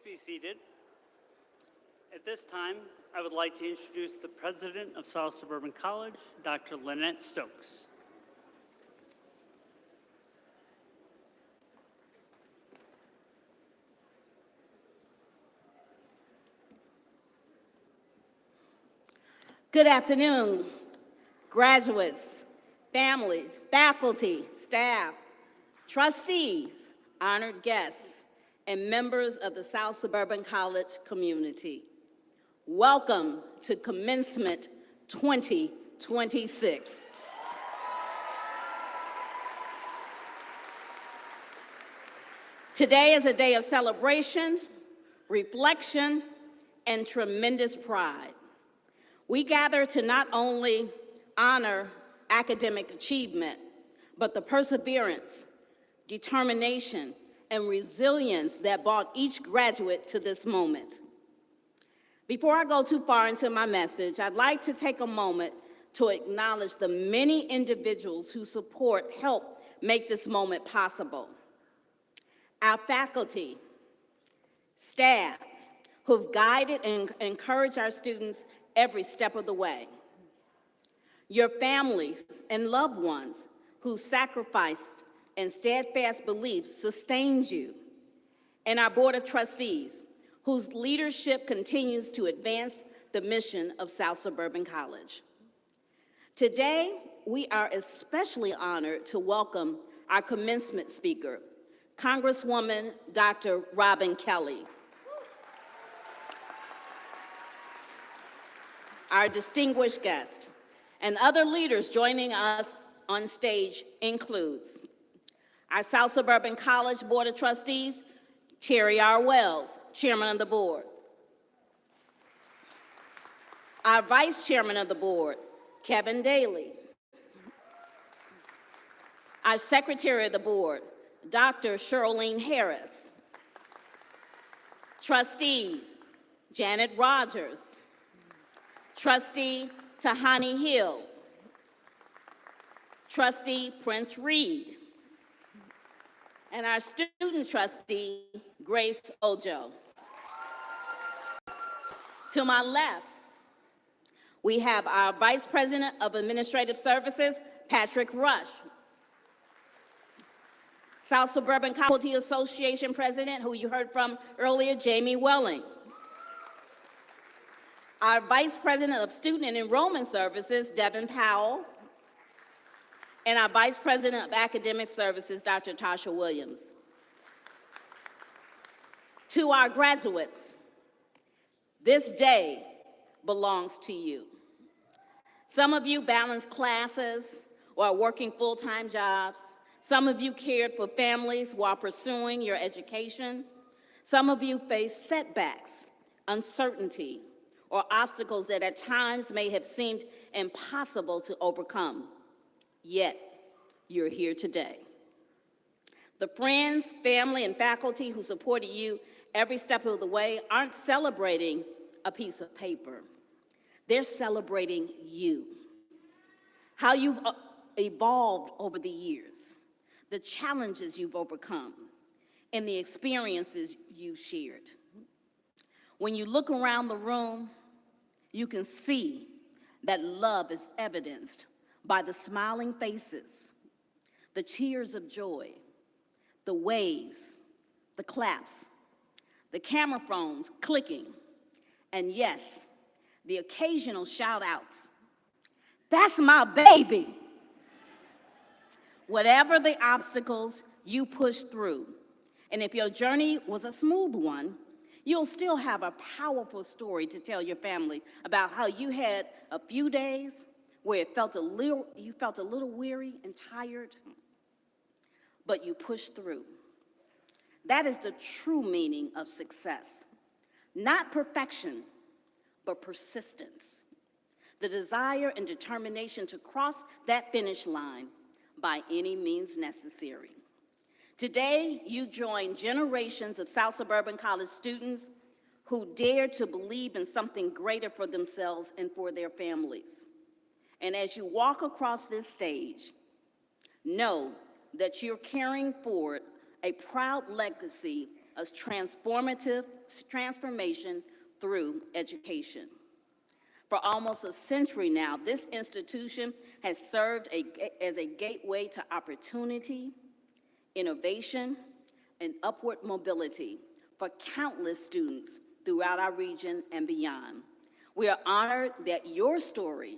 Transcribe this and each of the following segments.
be seated. At this time, I would like to introduce the president of South Suburban College, Dr. Lynette Stokes. Good afternoon, graduates, families, faculty, staff, trustees, honored guests, and members of the South Suburban College community. Welcome to Commencement 2026. Today is a day of celebration, reflection, and tremendous pride. We gather to not only honor academic achievement, but the perseverance, determination, and resilience that brought each graduate to this moment. Before I go too far into my message, I'd like to take a moment to acknowledge the many individuals who help make this moment possible. Our faculty, staff, who've guided and encouraged our students every step of the way. Your families and loved ones whose sacrificed and steadfast beliefs sustained you. And our Board of Trustees, whose leadership continues to advance the mission of South Suburban College. Today, we are especially honored to welcome our commencement speaker, Congresswoman Dr. Robin Kelly. Our distinguished guest and other leaders joining us on stage includes our South Suburban College Board of Trustees, Terry R. Wells, Chairman of the Board. Our Vice Chairman of the Board, Kevin Daly. Our Secretary of the Board, Dr. Charlene Harris. Trustees, Janet Rogers. Trustee Tahani Hill. Trustee Prince Reed. And our student trustee, Grace Ojo. To my left, we have our Vice President of Administrative Services, Patrick Rush. South Suburban Faculty Association President, who you heard from earlier, Jamie Welling. Our Vice President of Student and Enrollment Services, Devin Powell. And our Vice President of Academic Services, Dr. Tasha Williams. To our graduates, this day belongs to you. Some of you balance classes or are working full-time jobs. Some of you cared for families while pursuing your education. Some of you face setbacks, uncertainty, or obstacles that at times may have seemed impossible to overcome. Yet, you're here today. The friends, family, and faculty who supported you every step of the way aren't celebrating a piece of paper. They're celebrating you. How you've evolved over the years, the challenges you've overcome, and the experiences you've shared. When you look around the room, you can see that love is evidenced by the smiling faces, the cheers of joy, the waves, the claps, the camera phones clicking, and yes, the occasional shout outs. That's my baby. Whatever the obstacles you push through, and if your journey was a smooth one, you'll still have a powerful story to tell your family about how you had a few days where you felt a little weary and tired, but you pushed through. That is the true meaning of success. Not perfection, but persistence. The desire and determination to cross that finish line by any means necessary. Today, you join generations of South Suburban College students who dare to believe in something greater for themselves and for their families. And as you walk across this stage, know that you're carrying forward a proud legacy a transformation through education. For almost a century now, this institution has served as a gateway to opportunity, innovation, and upward mobility for countless students throughout our region and beyond. We are honored that your story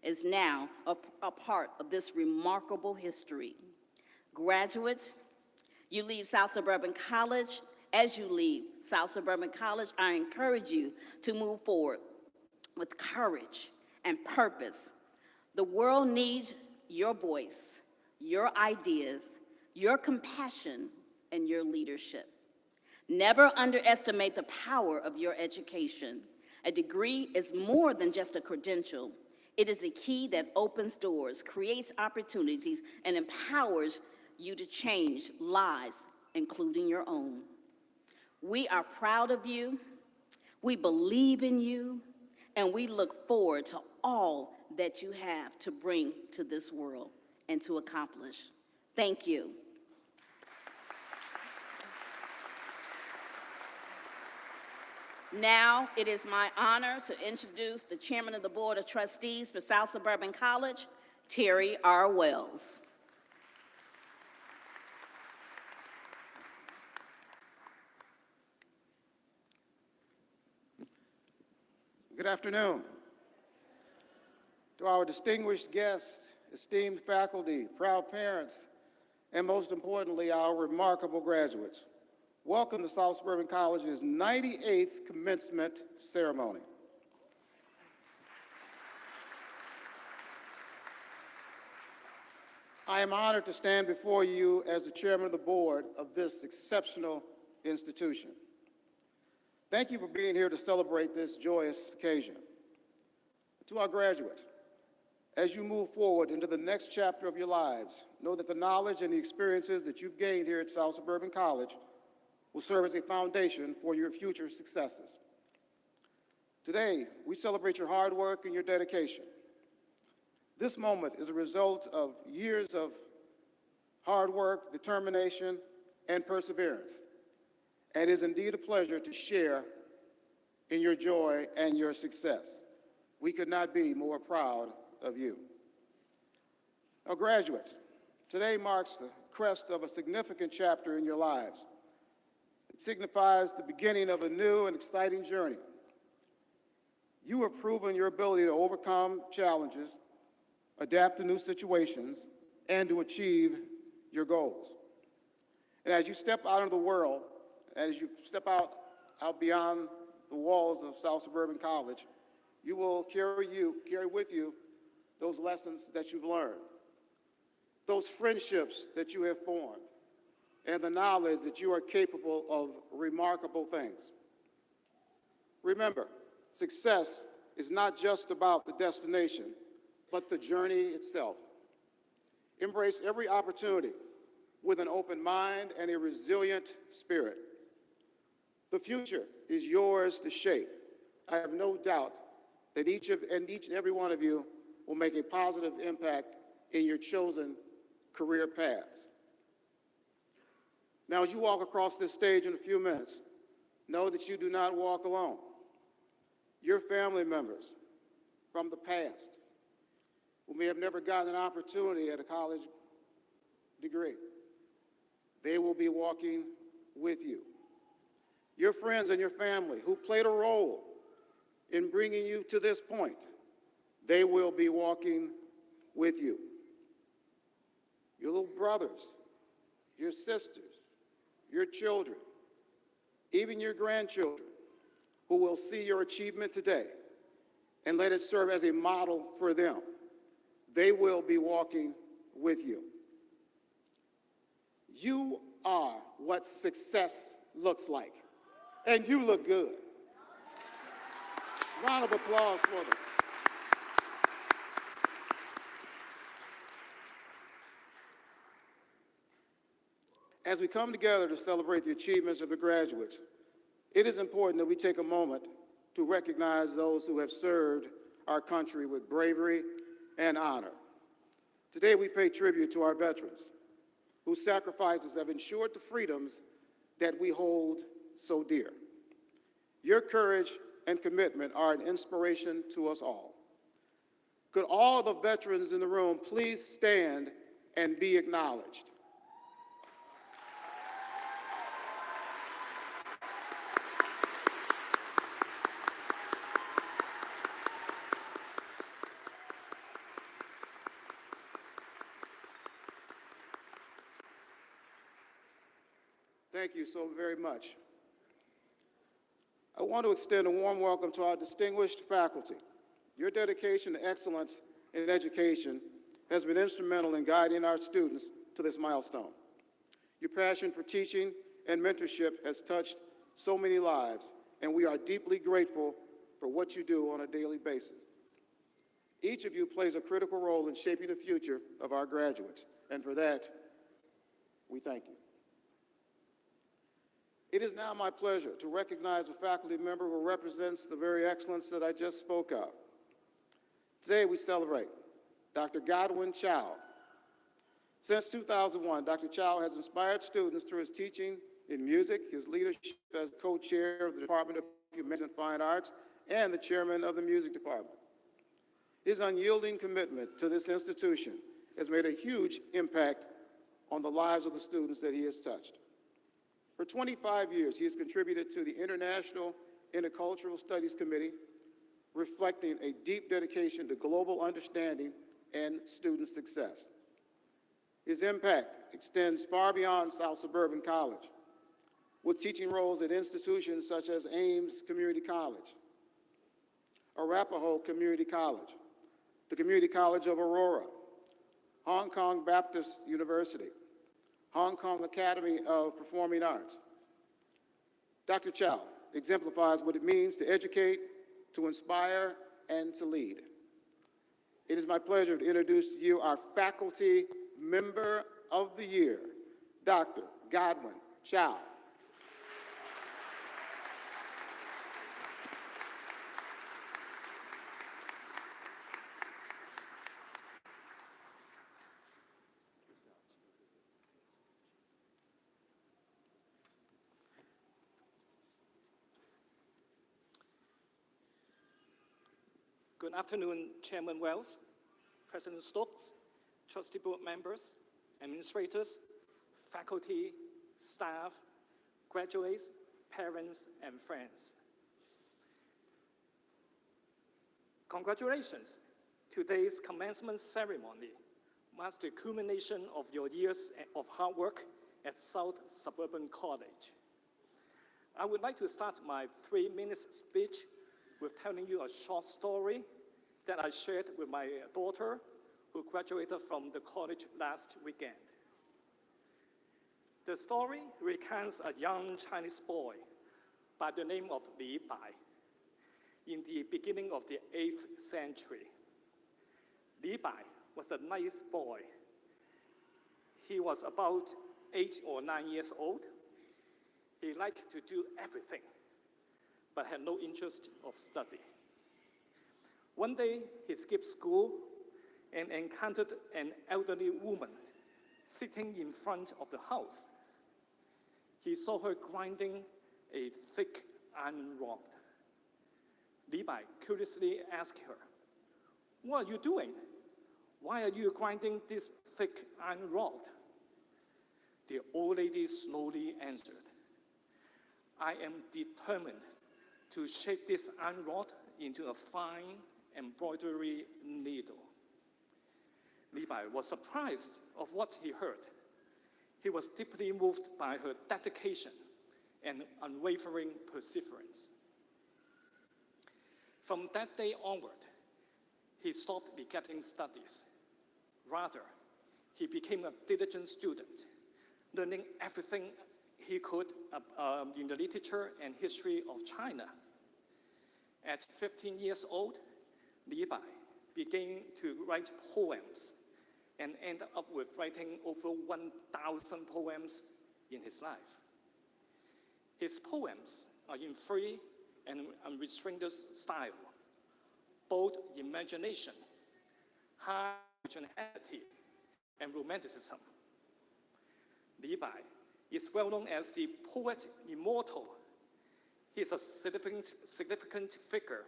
is now a part of this remarkable history. Graduates, you leave South Suburban College. As you leave South Suburban College, I encourage you to move forward with courage and purpose. The world needs your voice, your ideas, your compassion, and your leadership. Never underestimate the power of your education. A degree is more than just a credential. It is a key that opens doors, creates opportunities, and empowers you to change lives, including your own. We are proud of you, we believe in you, and we look forward to all that you have to bring to this world and to accomplish. Thank you. Now, it is my honor to introduce the Chairman of the Board of Trustees for South Suburban College, Terry R. Wells. Good afternoon. To our distinguished guests, esteemed faculty, proud parents, and most importantly, our remarkable graduates, welcome to South Suburban College's 98th commencement ceremony. I am honored to stand before you as the chairman of the board of this exceptional institution. Thank you for being here to celebrate this joyous occasion. To our graduates, as you move forward into the next chapter of your lives, know that the knowledge and the experiences that you've gained here at South Suburban College will serve as a foundation for your future successes. Today, we celebrate your hard work and your dedication. This moment is a result of years of hard work, determination, and perseverance. And it is indeed a pleasure to share in your joy and your success. We could not be more proud of you. Now, graduates, today marks the crest of a significant chapter in your lives. It signifies the beginning of a new and exciting journey. You have proven your ability to overcome challenges, adapt to new situations, and to achieve your goals. And as you step out into the world, as you step out beyond the walls of South Suburban College, you will carry with you those lessons that you've learned, those friendships that you have formed, and the knowledge that you are capable of remarkable things. Remember, success is not just about the destination, but the journey itself. Embrace every opportunity with an open mind and a resilient spirit. The future is yours to shape. I have no doubt that each and every one of you will make a positive impact in your chosen career paths. Now, as you walk across this stage in a few minutes, know that you do not walk alone. Your family members from the past who may have never gotten an opportunity at a college degree, they will be walking with you. Your friends and your family who played a role in bringing you to this point, they will be walking with you. Your little brothers, your sisters, your children, even your grandchildren who will see your achievement today and let it serve as a model for them, they will be walking with you. You are what success looks like. And you look good. Round of applause for them. As we come together to celebrate the achievements of the graduates, it is important that we take a moment to recognize those who have served our country with bravery and honor. Today we pay tribute to our veterans, whose sacrifices have ensured the freedoms that we hold so dear. Your courage and commitment are an inspiration to us all. Could all the veterans in the room please stand and be acknowledged? Thank you so very much. I want to extend a warm welcome to our distinguished faculty. Your dedication to excellence in education has been instrumental in guiding our students to this milestone. Your passion for teaching and mentorship has touched so many lives, and we are deeply grateful for what you do on a daily basis. Each of you plays a critical role in shaping the future of our graduates, and for that, we thank you. It is now my pleasure to recognize a faculty member who represents the very excellence that I just spoke of. Today we celebrate Dr. Godwin Chow. Since 2001, Dr. Chow has inspired students through his teaching in music, his leadership as co-chair of the Department of Humanities and Fine Arts, and the chairman of the music department. His unyielding commitment to this institution has made a huge impact on the lives of the students that he has touched. For 25 years, he has contributed to the International Intercultural Studies Committee, reflecting a deep dedication to global understanding and student success. His impact extends far beyond South Suburban College, with teaching roles at institutions such as Ames Community College, Arapahoe Community College, the Community College of Aurora, Hong Kong Baptist University, Hong Kong Academy of Performing Arts. Dr. Chow exemplifies what it means to educate, to inspire, and to lead. It is my pleasure to introduce to you our Faculty Member of the Year, Dr. Godwin Chow. Good afternoon, Chairman Wells, President Stokes, trustee board members, administrators, faculty, staff, graduates, parents, and friends. Congratulations. Today's commencement ceremony marks the culmination of your years of hard work at South Suburban College. I would like to start my 3-minute speech with telling you a short story that I shared with my daughter, who graduated from the college last weekend. The story recounts a young Chinese boy by the name of Li Bai in the beginning of the 8th century. Li Bai was a nice boy. He was about 8 or 9 years old. He liked to do everything, but had no interest of study. One day, he skipped school and encountered an elderly woman sitting in front of the house. He saw her grinding a thick iron rod. Li Bai curiously asked her, "What are you doing? Why are you grinding this thick iron rod?" The old lady slowly answered, "I am determined to shape this iron rod into a fine embroidery needle." Li Bai was surprised of what he heard. He was deeply moved by her dedication and unwavering perseverance. From that day onward, he stopped begetting studies. Rather, he became a diligent student, learning everything he could in the literature and history of China. At 15 years old, Li Bai began to write poems and ended up with writing over 1,000 poems in his life. His poems are in free and unrestrained style, bold imagination, high originality, and romanticism. Li Bai is well known as the poet immortal. He is a significant figure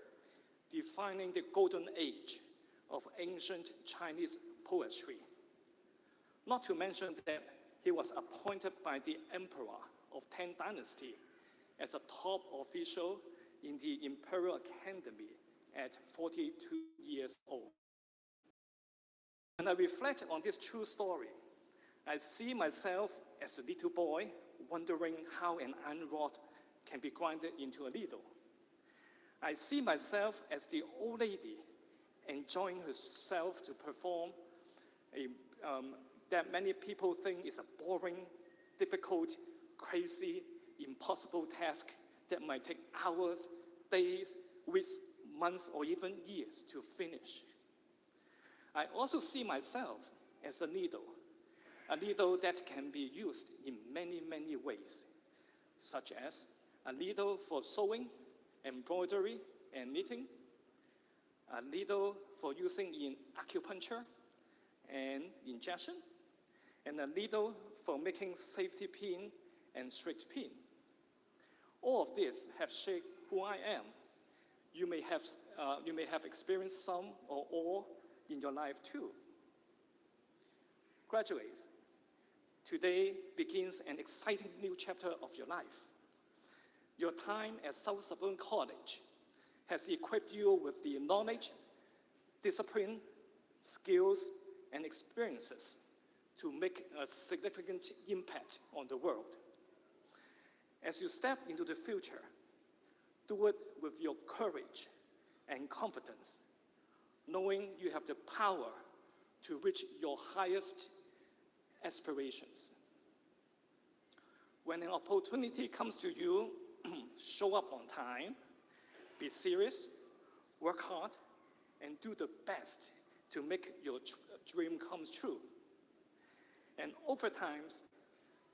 defining the golden age of ancient Chinese poetry. Not to mention that he was appointed by the Emperor of Tang Dynasty as a top official in the Imperial Academy at 42 years old. When I reflect on this true story, I see myself as a little boy wondering how an iron rod can be grinded into a needle. I see myself as the old lady enjoying herself to perform that many people think is a boring, difficult, crazy, impossible task that might take hours, days, weeks, months, or even years to finish. I also see myself as a needle that can be used in many, many ways, such as a needle for sewing, embroidery, and knitting, a needle for using in acupuncture and injection, and a needle for making safety pin and straight pin. All of this have shaped who I am. You may have experienced some or all in your life too. Graduates, today begins an exciting new chapter of your life. Your time at South Suburban College has equipped you with the knowledge, discipline, skills, and experiences to make a significant impact on the world. As you step into the future, do it with your courage and confidence, knowing you have the power to reach your highest aspirations. When an opportunity comes to you, show up on time, be serious, work hard, and do the best to make your dream come true. And over time,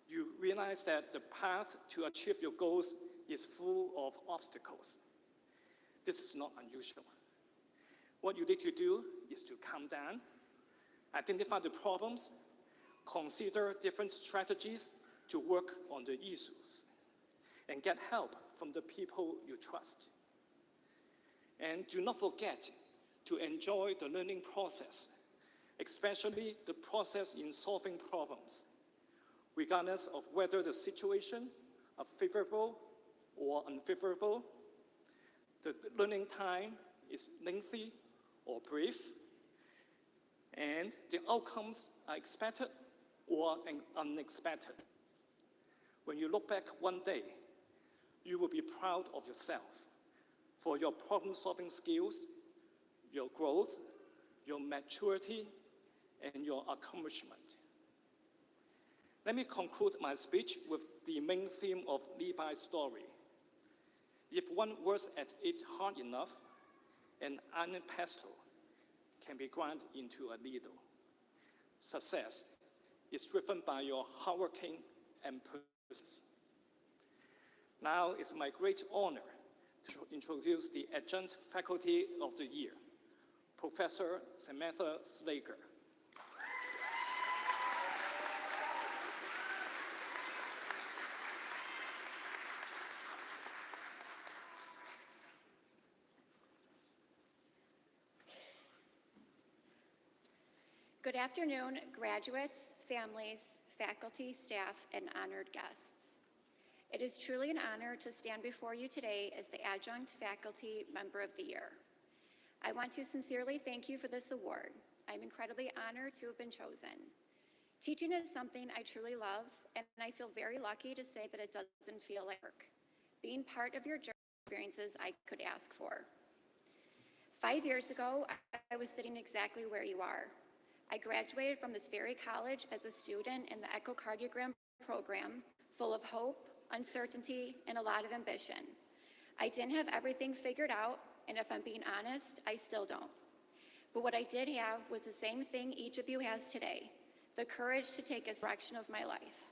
you realize that the path to achieve your goals is full of obstacles. This is not unusual. What you need to do is to calm down, identify the problems, consider different strategies to work on the issues, and get help from the people you trust. And do not forget to enjoy the learning process, especially the process in solving problems, regardless of whether the situation are favorable or unfavorable. The learning time is lengthy or brief, and the outcomes are expected or unexpected. When you look back one day, you will be proud of yourself for your problem-solving skills, your growth, your maturity, and your accomplishment. Let me conclude my speech with the main theme of Li Bai's story. If one works at it hard enough, an iron pestle can be ground into a needle. Success is driven by your hard working and persistence. Now it's my great honor to introduce the Adjunct Faculty of the Year, Professor Samantha Slager. Good afternoon, graduates, families, faculty, staff, and honored guests. It is truly an honor to stand before you today as the Adjunct Faculty Member of the Year. I want to sincerely thank you for this award. I'm incredibly honored to have been chosen. Teaching is something I truly love, and I feel very lucky to say that it doesn't feel like work. Being part of your journey experiences I could ask for. 5 years ago, I was sitting exactly where you are. I graduated from this very college as a student in the echocardiogram program, full of hope, uncertainty, and a lot of ambition. I didn't have everything figured out, and if I'm being honest, I still don't. But what I did have was the same thing each of you has today, the courage to take a direction of my life.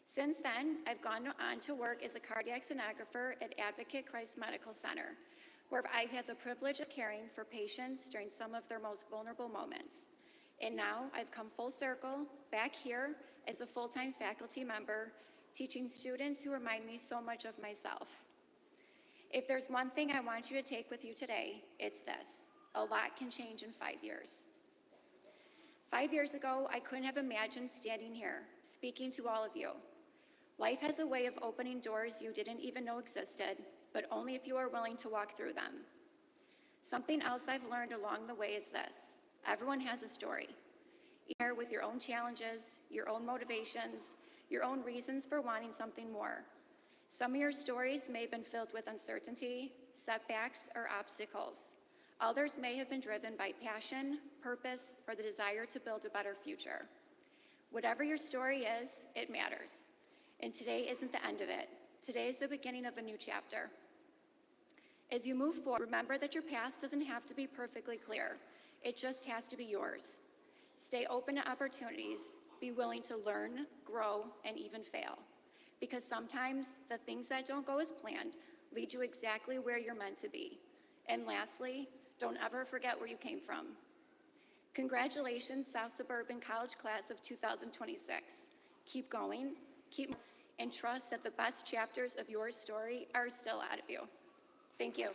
Since then, I've gone on to work as a cardiac sonographer at Advocate Christ Medical Center, where I've had the privilege of caring for patients during some of their most vulnerable moments. And now I've come full circle back here as a full-time faculty member teaching students who remind me so much of myself. If there's one thing I want you to take with you today, it's this: a lot can change in 5 years. 5 years ago, I couldn't have imagined standing here, speaking to all of you. Life has a way of opening doors you didn't even know existed, but only if you are willing to walk through them. Something else I've learned along the way is this: everyone has a story. Here with your own challenges, your own motivations, your own reasons for wanting something more. Some of your stories may have been filled with uncertainty, setbacks, or obstacles. Others may have been driven by passion, purpose, or the desire to build a better future. Whatever your story is, it matters. And today isn't the end of it. Today is the beginning of a new chapter. As you move forward, remember that your path doesn't have to be perfectly clear. It just has to be yours. Stay open to opportunities. Be willing to learn, grow, and even fail. Because sometimes the things that don't go as planned lead you exactly where you're meant to be. And lastly, don't ever forget where you came from. Congratulations, South Suburban College Class of 2026. Keep going, and trust that the best chapters of your story are still ahead of you. Thank you.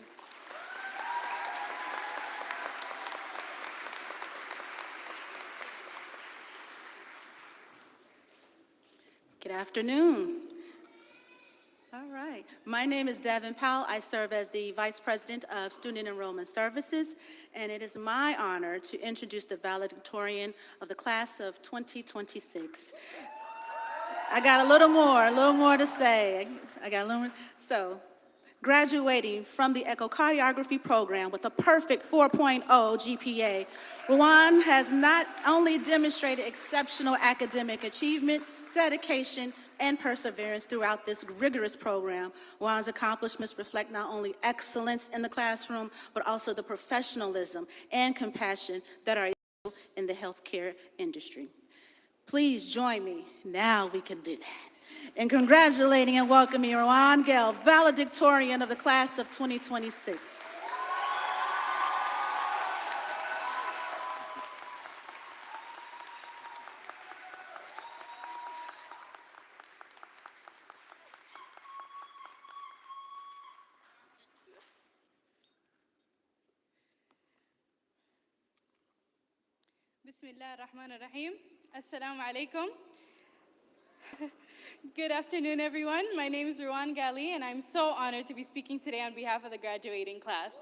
Good afternoon. All right. My name is Devin Powell. I serve as the Vice President of Student Enrollment Services, and it is my honor to introduce the Valedictorian of the class of 2026. I got a little more to say. So, graduating from the echocardiography program with a perfect 4.0 GPA, Ruan has not only demonstrated exceptional academic achievement, dedication, and perseverance throughout this rigorous program. Juan's accomplishments reflect not only excellence in the classroom, but also the professionalism and compassion that are essential in the healthcare industry. Please join me, now we can do that, in congratulating and welcoming Ruan Gale, Valedictorian of the class of 2026. Bismillah ar-Rahman ar-Rahim. Assalamu alaikum. Good afternoon, everyone. My name is Ruan Gali, and I'm so honored to be speaking today on behalf of the graduating class.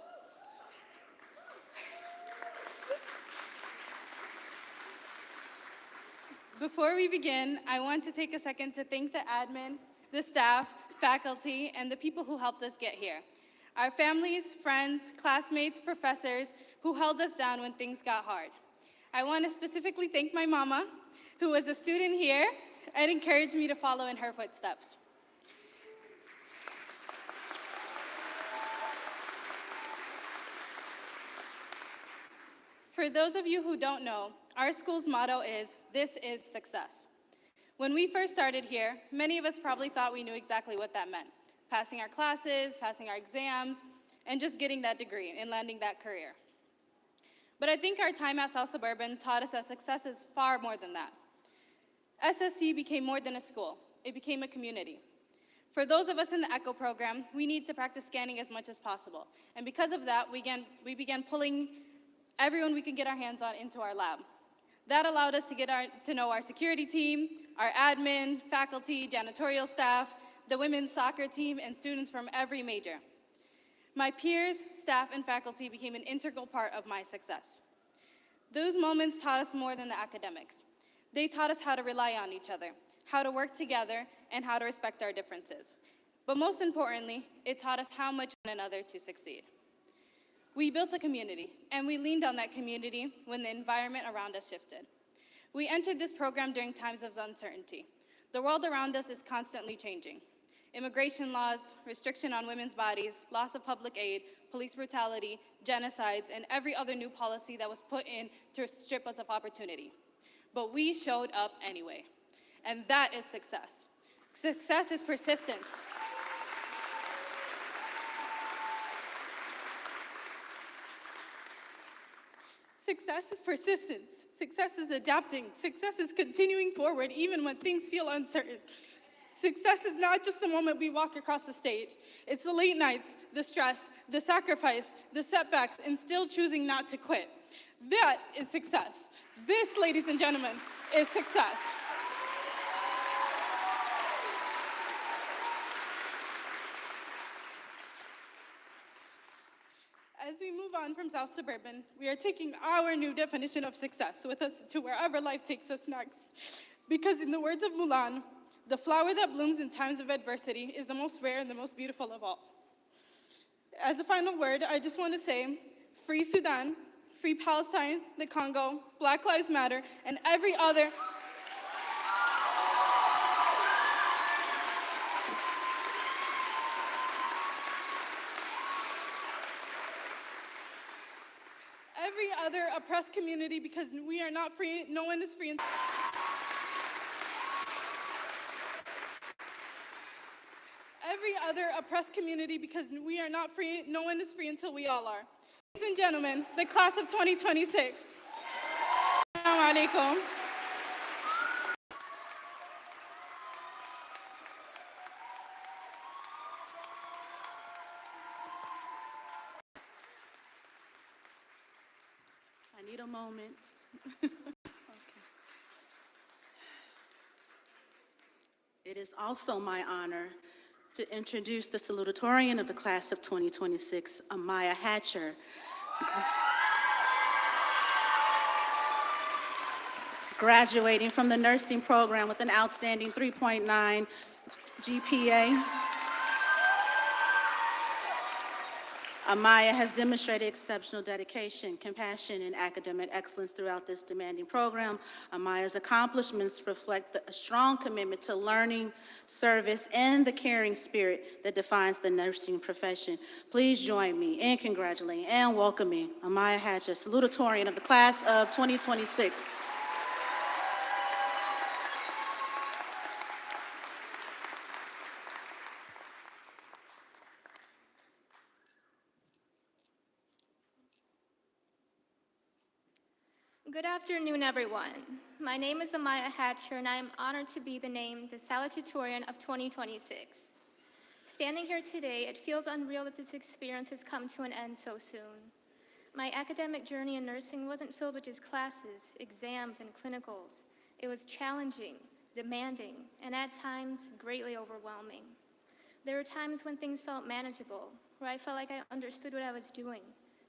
Before we begin, I want to take a second to thank the admin, the staff, faculty, and the people who helped us get here. Our families, friends, classmates, professors who held us down when things got hard. I want to specifically thank my mama, who was a student here and encouraged me to follow in her footsteps. For those of you who don't know, our school's motto is, "This is success." When we first started here, many of us probably thought we knew exactly what that meant. Passing our classes, passing our exams, and just getting that degree and landing that career. But I think our time at South Suburban taught us that success is far more than that. SSC became more than a school. It became a community. For those of us in the ECHO program, we need to practice scanning as much as possible. And because of that, we began pulling everyone we could get our hands on into our lab. That allowed us to get to know our security team, our admin, faculty, janitorial staff, the women's soccer team, and students from every major. My peers, staff, and faculty became an integral part of my success. Those moments taught us more than the academics. They taught us how to rely on each other, how to work together, and how to respect our differences. But most importantly, it taught us how much one another to succeed. We built a community, and we leaned on that community when the environment around us shifted. We entered this program during times of uncertainty. The world around us is constantly changing. Immigration laws, restriction on women's bodies, loss of public aid, police brutality, genocides, and every other new policy that was put in to strip us of opportunity. But we showed up anyway, and that is success. Success is persistence. Success is persistence. Success is adapting. Success is continuing forward even when things feel uncertain. Success is not just the moment we walk across the stage. It's the late nights, the stress, the sacrifice, the setbacks, and still choosing not to quit. That is success. This, ladies and gentlemen, is success. As we move on from South Suburban, we are taking our new definition of success with us to wherever life takes us next. Because in the words of Mulan, the flower that blooms in times of adversity is the most rare and the most beautiful of all. As a final word, I just want to say, free Sudan, free Palestine, the Congo, Black Lives Matter, and every other oppressed community, because we are not free, no one is free. Every other oppressed community, because we are not free, no one is free until we all are. Ladies and gentlemen, the class of 2026. Assalamu alaikum. I need a moment. It is also my honor to introduce the salutatorian of the class of 2026, Amaya Hatcher. Graduating from the nursing program with an outstanding 3.9 GPA. Amaya has demonstrated exceptional dedication, compassion, and academic excellence throughout this demanding program. Amaya's accomplishments reflect a strong commitment to learning, service, and the caring spirit that defines the nursing profession. Please join me in congratulating and welcoming Amaya Hatcher, salutatorian of the class of 2026. Good afternoon, everyone. My name is Amaya Hatcher, and I am honored to be named the Salutatorian of 2026. Standing here today, it feels unreal that this experience has come to an end so soon. My academic journey in nursing wasn't filled with just classes, exams, and clinicals. It was challenging, demanding, and at times, greatly overwhelming. There were times when things felt manageable, where I felt like I understood what I was doing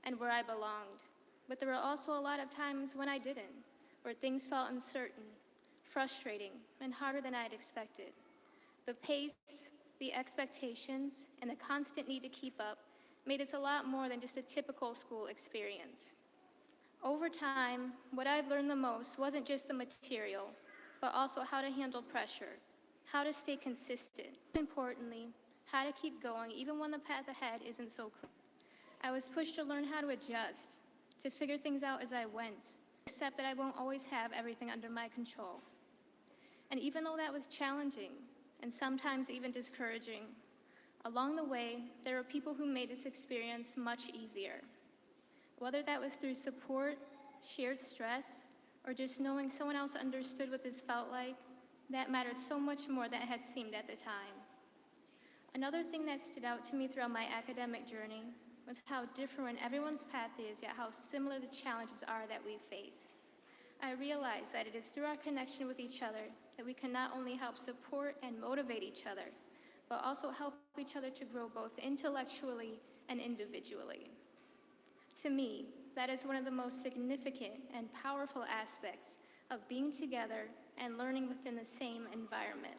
and where I belonged. But there were also a lot of times when I didn't, where things felt uncertain, frustrating, and harder than I had expected. The pace, the expectations, and the constant need to keep up made this a lot more than just a typical school experience. Over time, what I've learned the most wasn't just the material, but also how to handle pressure, how to stay consistent, importantly, how to keep going even when the path ahead isn't so clear. I was pushed to learn how to adjust, to figure things out as I went, accept that I won't always have everything under my control. And even though that was challenging, and sometimes even discouraging, along the way, there were people who made this experience much easier. Whether that was through support, shared stress, or just knowing someone else understood what this felt like, that mattered so much more than it had seemed at the time. Another thing that stood out to me throughout my academic journey was how different everyone's path is, yet how similar the challenges are that we face. I realized that it is through our connection with each other that we can not only help support and motivate each other, but also help each other to grow both intellectually and individually. To me, that is one of the most significant and powerful aspects of being together and learning within the same environment.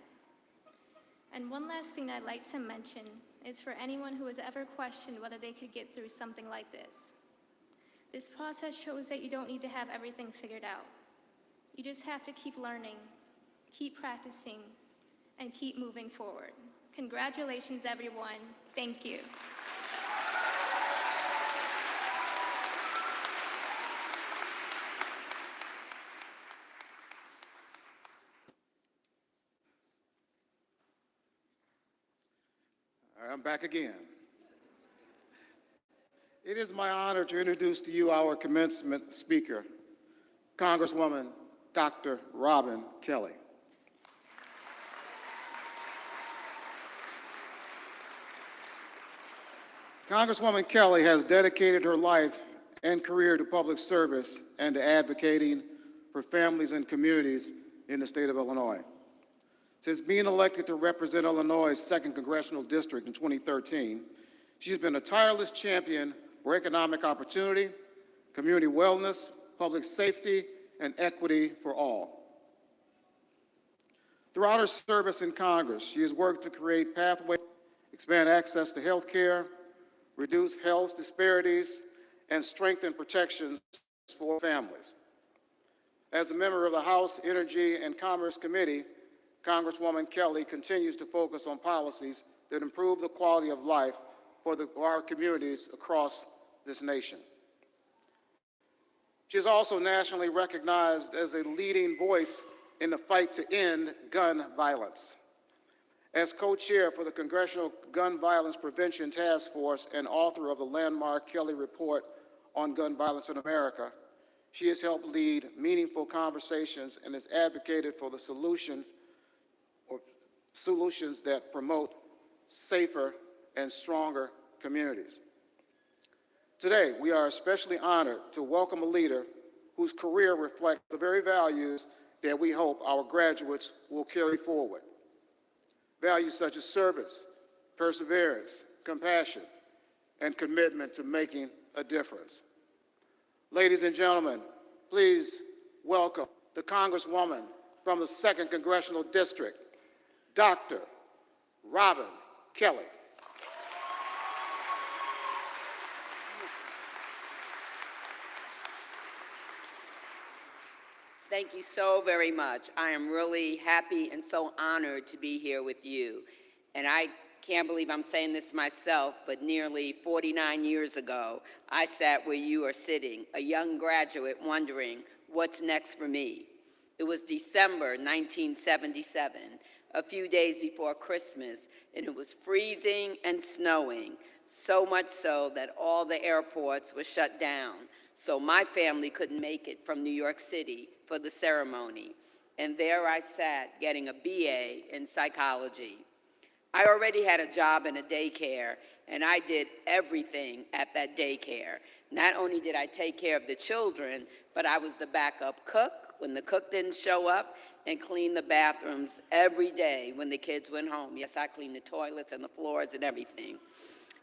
And one last thing I'd like to mention is for anyone who has ever questioned whether they could get through something like this. This process shows that you don't need to have everything figured out. You just have to keep learning, keep practicing, and keep moving forward. Congratulations, everyone. Thank you. All right, I'm back again. It is my honor to introduce to you our commencement speaker, Congresswoman Dr. Robin Kelly. Congresswoman Kelly has dedicated her life and career to public service and to advocating for families and communities in the state of Illinois. Since being elected to represent Illinois' 2nd Congressional District in 2013, she's been a tireless champion for economic opportunity, community wellness, public safety, and equity for all. Throughout her service in Congress, she has worked to create pathways, expand access to health care, reduce health disparities, and strengthen protections for families. As a member of the House Energy and Commerce Committee, Congresswoman Kelly continues to focus on policies that improve the quality of life for our communities across this nation. She is also nationally recognized as a leading voice in the fight to end gun violence. As co-chair for the Congressional Gun Violence Prevention Task Force and author of the landmark Kelly Report on Gun Violence in America, she has helped lead meaningful conversations and has advocated for the solutions that promote safer and stronger communities. Today, we are especially honored to welcome a leader whose career reflects the very values that we hope our graduates will carry forward. Values such as service, perseverance, compassion, and commitment to making a difference. Ladies and gentlemen, please welcome the Congresswoman from the 2nd Congressional District, Dr. Robin Kelly. Thank you so very much. I am really happy and so honored to be here with you. And I can't believe I'm saying this myself, but nearly 49 years ago, I sat where you are sitting, a young graduate wondering, what's next for me? It was December 1977, a few days before Christmas, and it was freezing and snowing, so much so that all the airports were shut down. So my family couldn't make it from New York City for the ceremony. And there I sat getting a BA in psychology. I already had a job in a daycare, and I did everything at that daycare. Not only did I take care of the children, but I was the backup cook when the cook didn't show up, and cleaned the bathrooms every day when the kids went home. Yes, I cleaned the toilets and the floors and everything.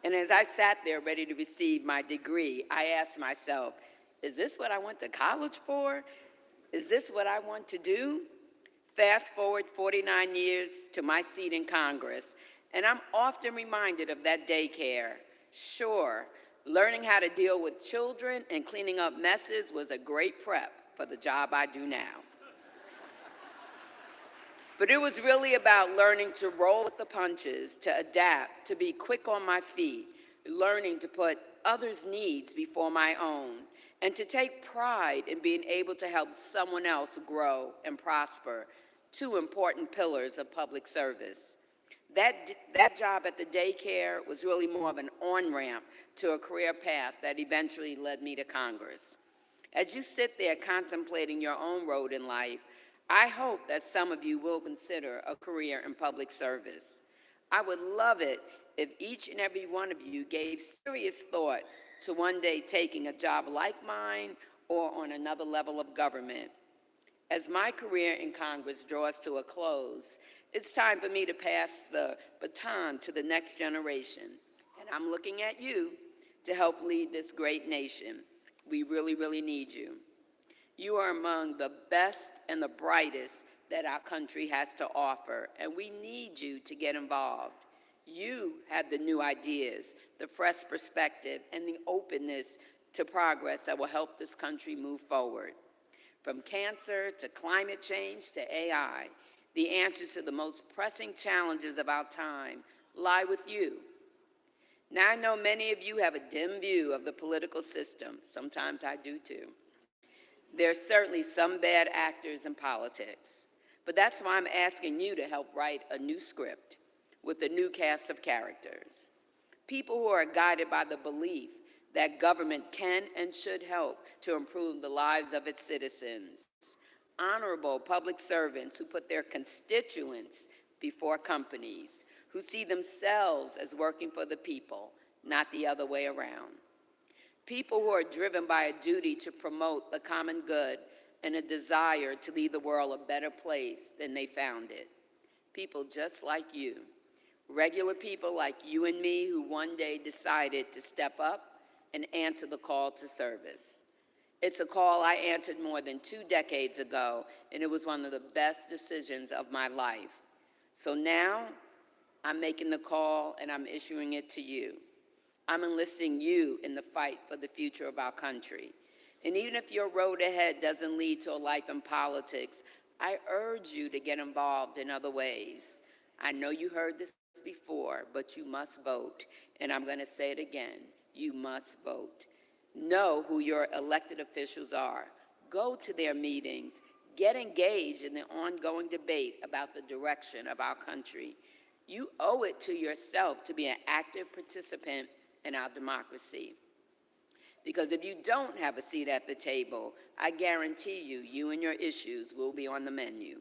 And as I sat there ready to receive my degree, I asked myself, is this what I went to college for? Is this what I want to do? Fast forward 49 years to my seat in Congress, and I'm often reminded of that daycare. Sure, learning how to deal with children and cleaning up messes was a great prep for the job I do now. But it was really about learning to roll with the punches, to adapt, to be quick on my feet, learning to put others' needs before my own, and to take pride in being able to help someone else grow and prosper, two important pillars of public service. That job at the daycare was really more of an on-ramp to a career path that eventually led me to Congress. As you sit there contemplating your own road in life, I hope that some of you will consider a career in public service. I would love it if each and every one of you gave serious thought to one day taking a job like mine or on another level of government. As my career in Congress draws to a close, it's time for me to pass the baton to the next generation. And I'm looking at you to help lead this great nation. We really, really need you. You are among the best and the brightest that our country has to offer, and we need you to get involved. You have the new ideas, the fresh perspective, and the openness to progress that will help this country move forward. From cancer to climate change to AI, the answers to the most pressing challenges of our time lie with you. Now, I know many of you have a dim view of the political system. Sometimes I do too. There's certainly some bad actors in politics, but that's why I'm asking you to help write a new script with a new cast of characters. People who are guided by the belief that government can and should help to improve the lives of its citizens. Honorable public servants who put their constituents before companies, who see themselves as working for the people, not the other way around. People who are driven by a duty to promote the common good and a desire to leave the world a better place than they found it. People just like you, regular people like you and me who one day decided to step up and answer the call to service. It's a call I answered more than 2 decades ago, and it was one of the best decisions of my life. So now, I'm making the call and I'm issuing it to you. I'm enlisting you in the fight for the future of our country. And even if your road ahead doesn't lead to a life in politics, I urge you to get involved in other ways. I know you heard this before, but you must vote. And I'm going to say it again. You must vote. Know who your elected officials are. Go to their meetings. Get engaged in the ongoing debate about the direction of our country. You owe it to yourself to be an active participant in our democracy. Because if you don't have a seat at the table, I guarantee you, you and your issues will be on the menu.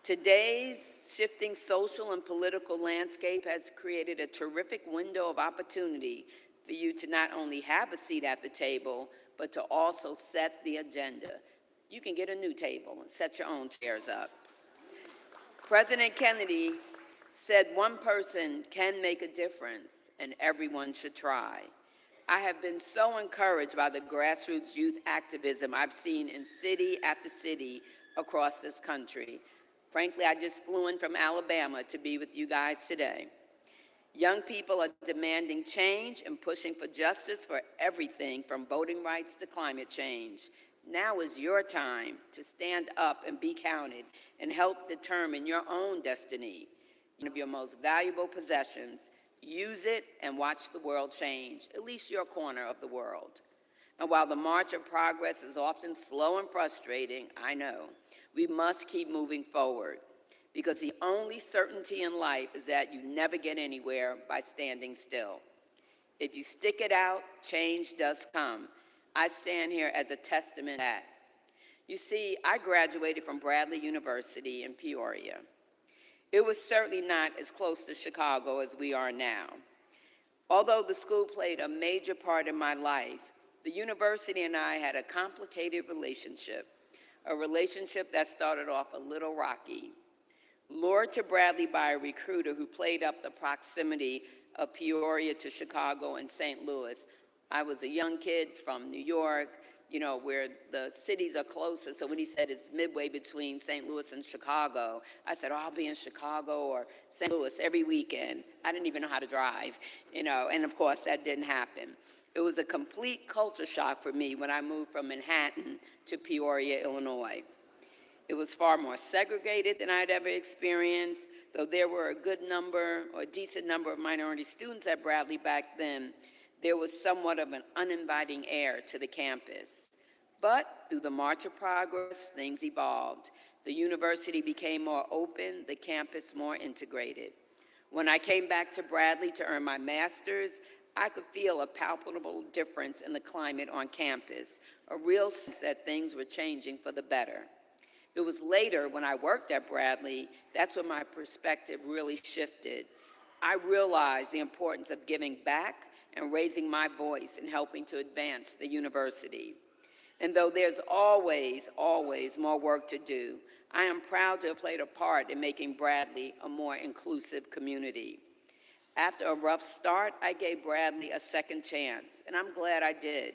Today's shifting social and political landscape has created a terrific window of opportunity for you to not only have a seat at the table, but to also set the agenda. You can get a new table and set your own chairs up. President Kennedy said one person can make a difference and everyone should try. I have been so encouraged by the grassroots youth activism I've seen in city after city across this country. Frankly, I just flew in from Alabama to be with you guys today. Young people are demanding change and pushing for justice for everything from voting rights to climate change. Now is your time to stand up and be counted and help determine your own destiny. One of your most valuable possessions. Use it and watch the world change, at least your corner of the world. And while the march of progress is often slow and frustrating, I know, we must keep moving forward because the only certainty in life is that you never get anywhere by standing still. If you stick it out, change does come. I stand here as a testament to that. You see, I graduated from Bradley University in Peoria. It was certainly not as close to Chicago as we are now. Although the school played a major part in my life, the university and I had a complicated relationship, a relationship that started off a little rocky. Lured to Bradley by a recruiter who played up the proximity of Peoria to Chicago and St. Louis. I was a young kid from New York, you know, where the cities are closer. So when he said it's midway between St. Louis and Chicago, I said, oh, I'll be in Chicago or St. Louis every weekend. I didn't even know how to drive, you know, and of course that didn't happen. It was a complete culture shock for me when I moved from Manhattan to Peoria, Illinois. It was far more segregated than I'd ever experienced, though there were a good number or a decent number of minority students at Bradley back then. There was somewhat of an uninviting air to the campus. But through the march of progress, things evolved. The university became more open, the campus more integrated. When I came back to Bradley to earn my master's, I could feel a palpable difference in the climate on campus, a real sense that things were changing for the better. It was later when I worked at Bradley, that's when my perspective really shifted. I realized the importance of giving back and raising my voice in helping to advance the university. And though there's always, always more work to do, I am proud to have played a part in making Bradley a more inclusive community. After a rough start, I gave Bradley a second chance, and I'm glad I did.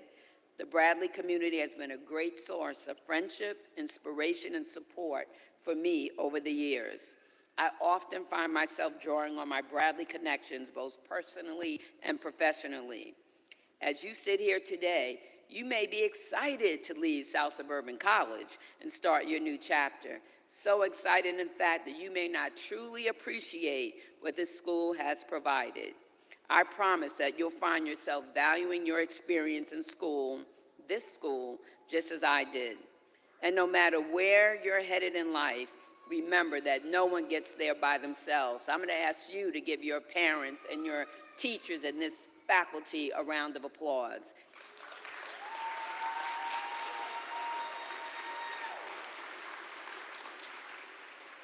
The Bradley community has been a great source of friendship, inspiration, and support for me over the years. I often find myself drawing on my Bradley connections, both personally and professionally. As you sit here today, you may be excited to leave South Suburban College and start your new chapter. So excited, in fact, that you may not truly appreciate what this school has provided. I promise that you'll find yourself valuing your experience in school, this school, just as I did. And no matter where you're headed in life, remember that no one gets there by themselves. So I'm going to ask you to give your parents and your teachers and this faculty a round of applause.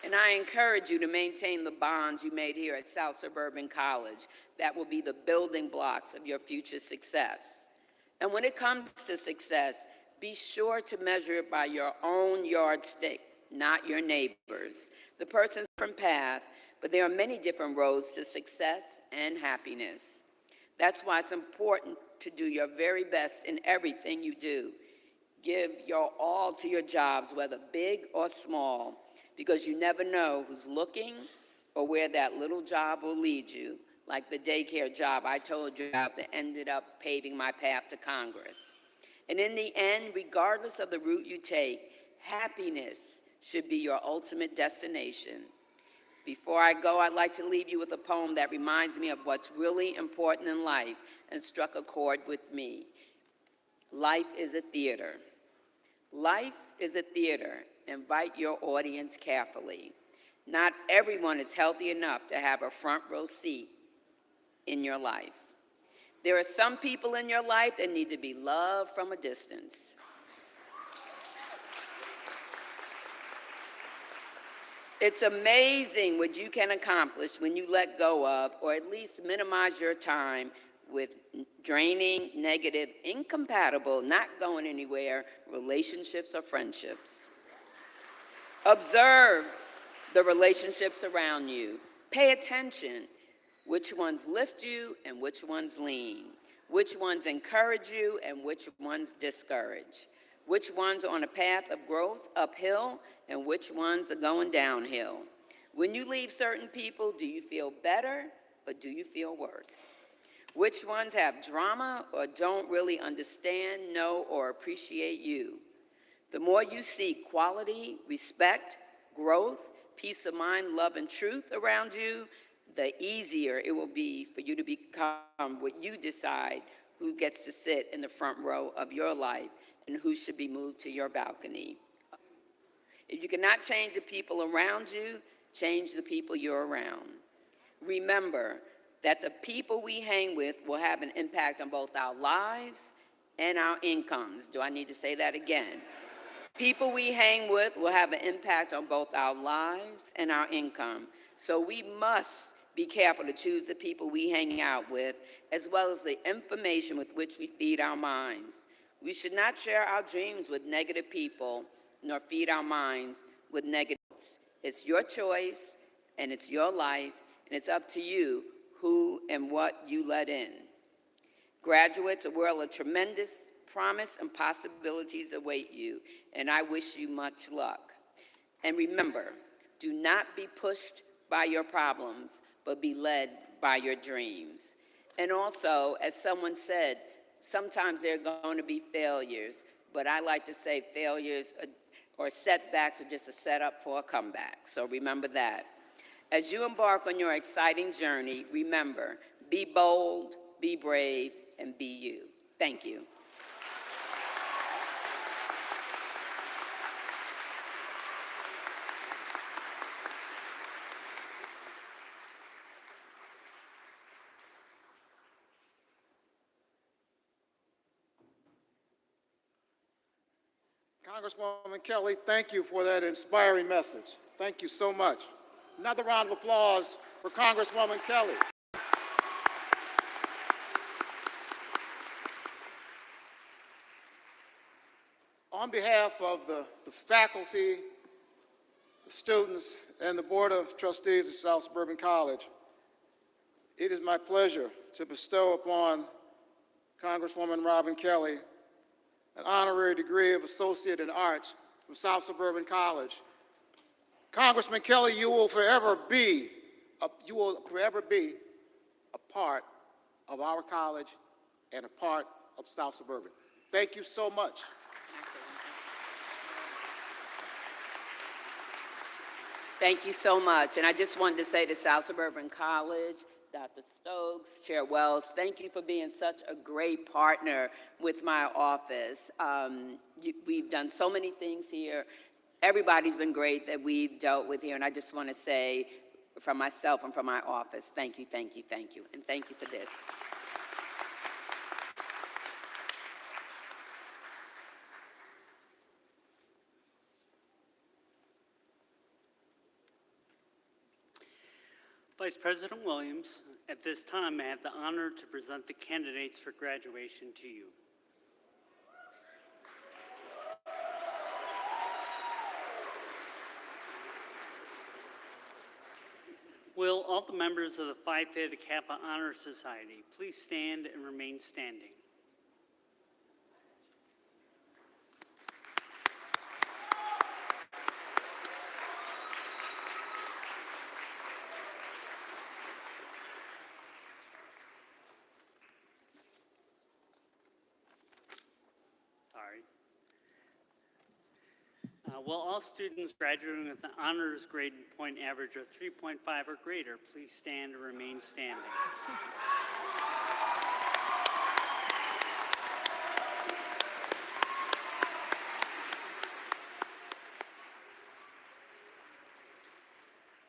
And I encourage you to maintain the bonds you made here at South Suburban College. That will be the building blocks of your future success. And when it comes to success, be sure to measure it by your own yardstick, not your neighbor's. The person's different path, but there are many different roads to success and happiness. That's why it's important to do your very best in everything you do. Give your all to your jobs, whether big or small, because you never know who's looking or where that little job will lead you, like the daycare job I told you about that ended up paving my path to Congress. And in the end, regardless of the route you take, happiness should be your ultimate destination. Before I go, I'd like to leave you with a poem that reminds me of what's really important in life and struck a chord with me. Life is a theater. Life is a theater. Invite your audience carefully. Not everyone is healthy enough to have a front row seat in your life. There are some people in your life that need to be loved from a distance. It's amazing what you can accomplish when you let go of, or at least minimize your time with draining, negative, incompatible, not going anywhere, relationships or friendships. Observe the relationships around you. Pay attention. Which ones lift you and which ones lean? Which ones encourage you and which ones discourage? Which ones are on a path of growth uphill and which ones are going downhill? When you leave certain people, do you feel better or do you feel worse? Which ones have drama or don't really understand, know, or appreciate you? The more you seek quality, respect, growth, peace of mind, love, and truth around you, the easier it will be for you to become what you decide who gets to sit in the front row of your life and who should be moved to your balcony. If you cannot change the people around you, change the people you're around. Remember that the people we hang with will have an impact on both our lives and our incomes. Do I need to say that again? People we hang with will have an impact on both our lives and our income. So we must be careful to choose the people we hang out with, as well as the information with which we feed our minds. We should not share our dreams with negative people, nor feed our minds with negatives. It's your choice, and it's your life, and it's up to you who and what you let in. Graduates, a world of tremendous promise and possibilities await you, and I wish you much luck. And remember, do not be pushed by your problems, but be led by your dreams. And also, as someone said, sometimes there are going to be failures, but I like to say failures or setbacks are just a setup for a comeback. So remember that. As you embark on your exciting journey, remember, be bold, be brave, and be you. Thank you. Congresswoman Kelly, thank you for that inspiring message. Thank you so much. Another round of applause for Congresswoman Kelly. On behalf of the faculty, the students, and the Board of Trustees of South Suburban College, it is my pleasure to bestow upon Congresswoman Robin Kelly an honorary degree of Associate in Arts from South Suburban College. Congressman Kelly, you will forever be a part of our college and a part of South Suburban. Thank you so much. Thank you so much. And I just wanted to say to South Suburban College, Dr. Stokes, Chair Wells, thank you for being such a great partner with my office. We've done so many things here. Everybody's been great that we've dealt with here, and I just want to say from myself and from my office, thank you, thank you, thank you, and thank you for this. Vice President Williams, at this time, I have the honor to present the candidates for graduation to you. Will all the members of the Phi Theta Kappa Honor Society please stand and remain standing? Sorry. Will all students graduating with an honors grade point average of 3.5 or greater please stand and remain standing?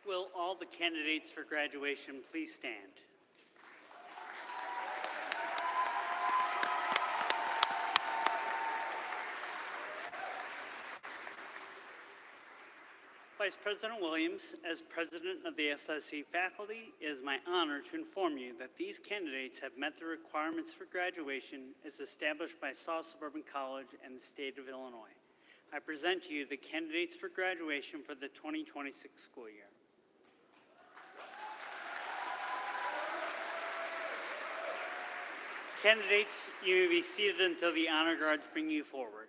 Will all the candidates for graduation please stand? Vice President Williams, as president of the SSC faculty, it is my honor to inform you that these candidates have met the requirements for graduation as established by South Suburban College and the state of Illinois. I present to you the candidates for graduation for the 2026 school year. Candidates, you may be seated until the honor guards bring you forward.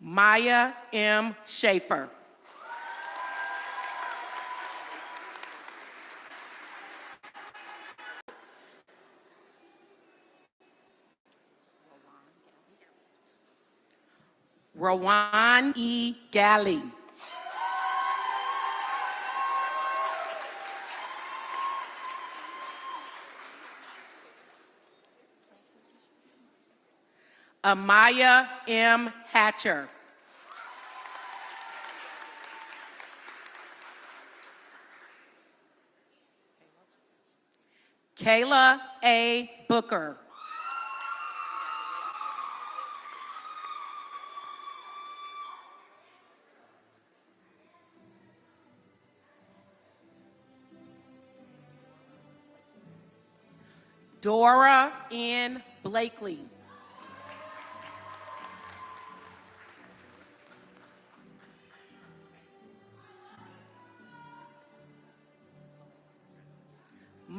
Maya M. Schaefer. Rowan E. Galley. Amaya M. Hatcher. Kayla A. Booker. Dora N. Blakely.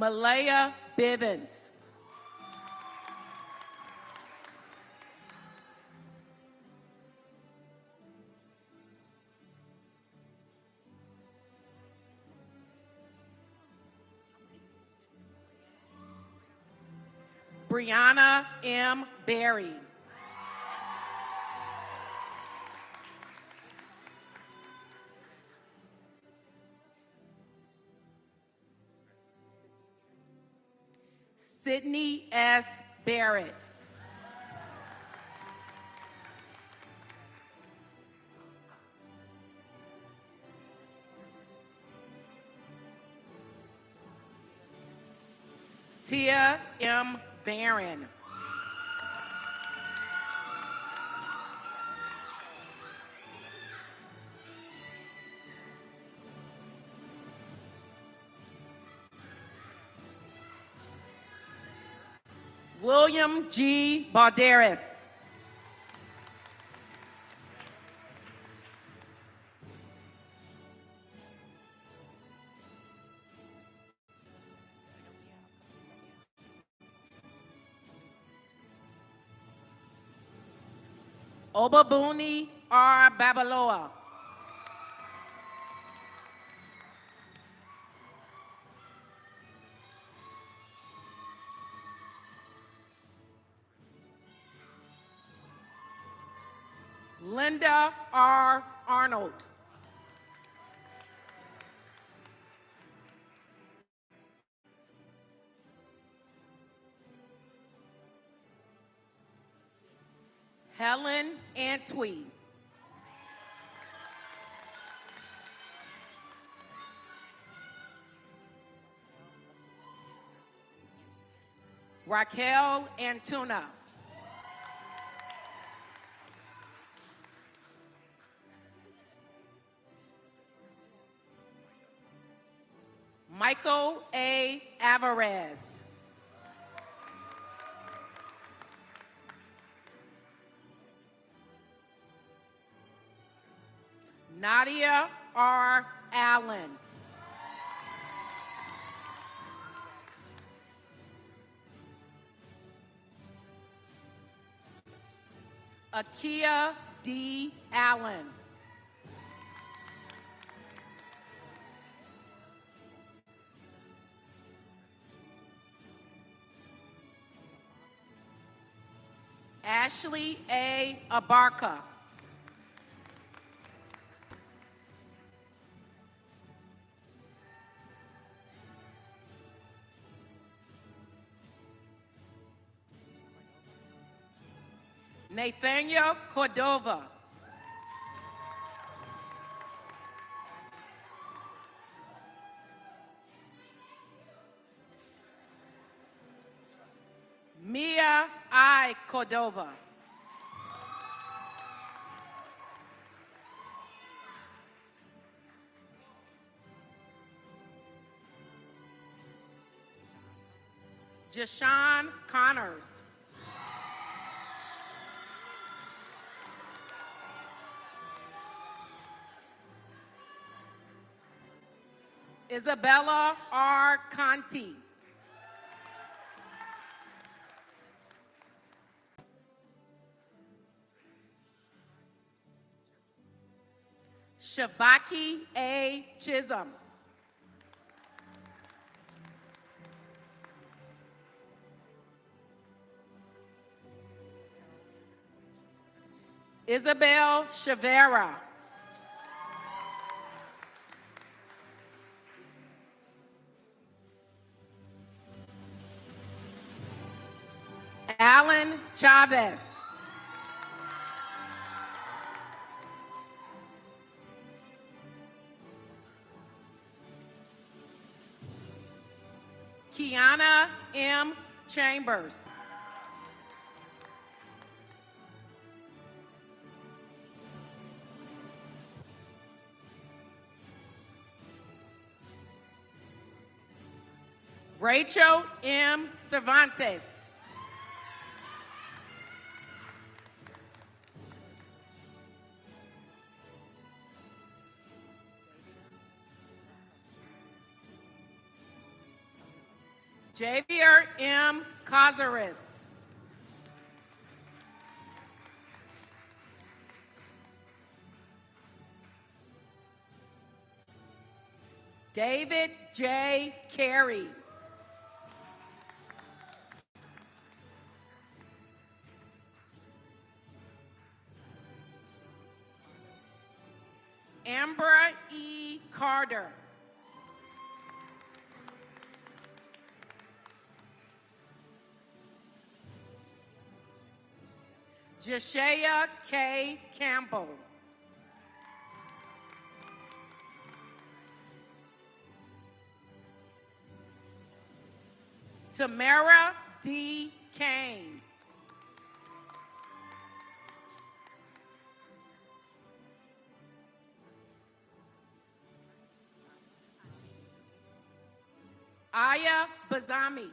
Malaya Bibbins. Brianna M. Berry. Sydney S. Barrett. Tia M. Barron. William G. Balderas. Obabuni R. Babaloa. Linda R. Arnold. Helen Antwi. Raquel Antuna. Michael A. Alvarez. Nadia R. Allen. Akia D. Allen. Ashley A. Abarca. Nathaniel Cordova. Mia I. Cordova. Jashawn Connors. Isabella R. Conti. Shavaki A. Chisholm. Isabel Chavera. Alan Chavez. Kiana M. Chambers. Rachel M. Cervantes. Javier M. Cazares. David J. Carey. Amber E. Carter. Jashaya K. Campbell. Tamara D. Kane. Aya Bazami.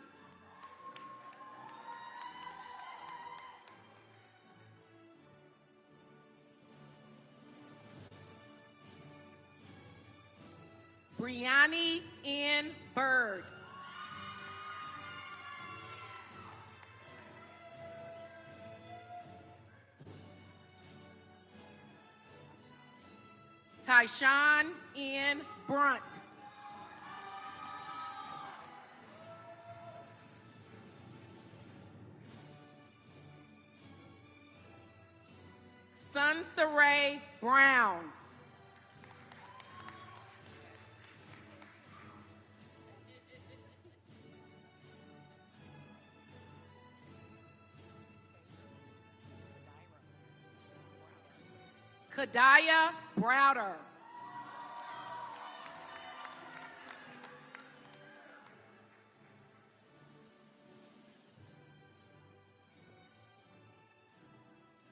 Brianni N. Bird. Tyshawn N. Brunt. Sunsaray Brown. Kadaya Browder.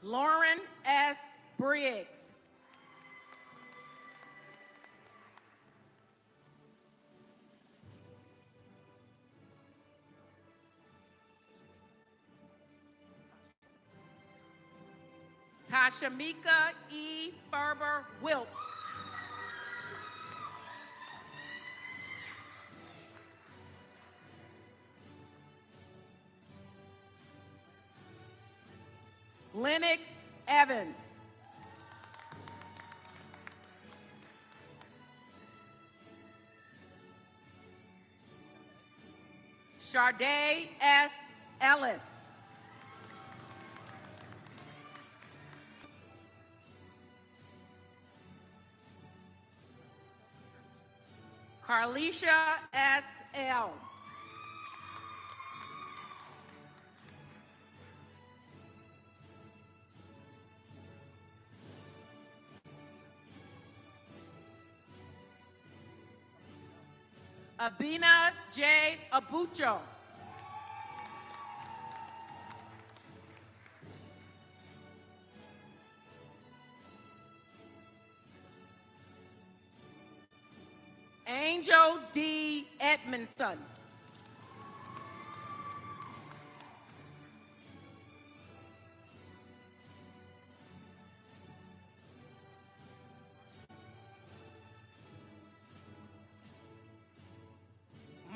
Lauren S. Briggs. Tashamika E. Ferber Wilkes. Lennox Evans. Sharday S. Ellis. Carlisha S. L. Abina J. Abucho. Angel D. Edmondson.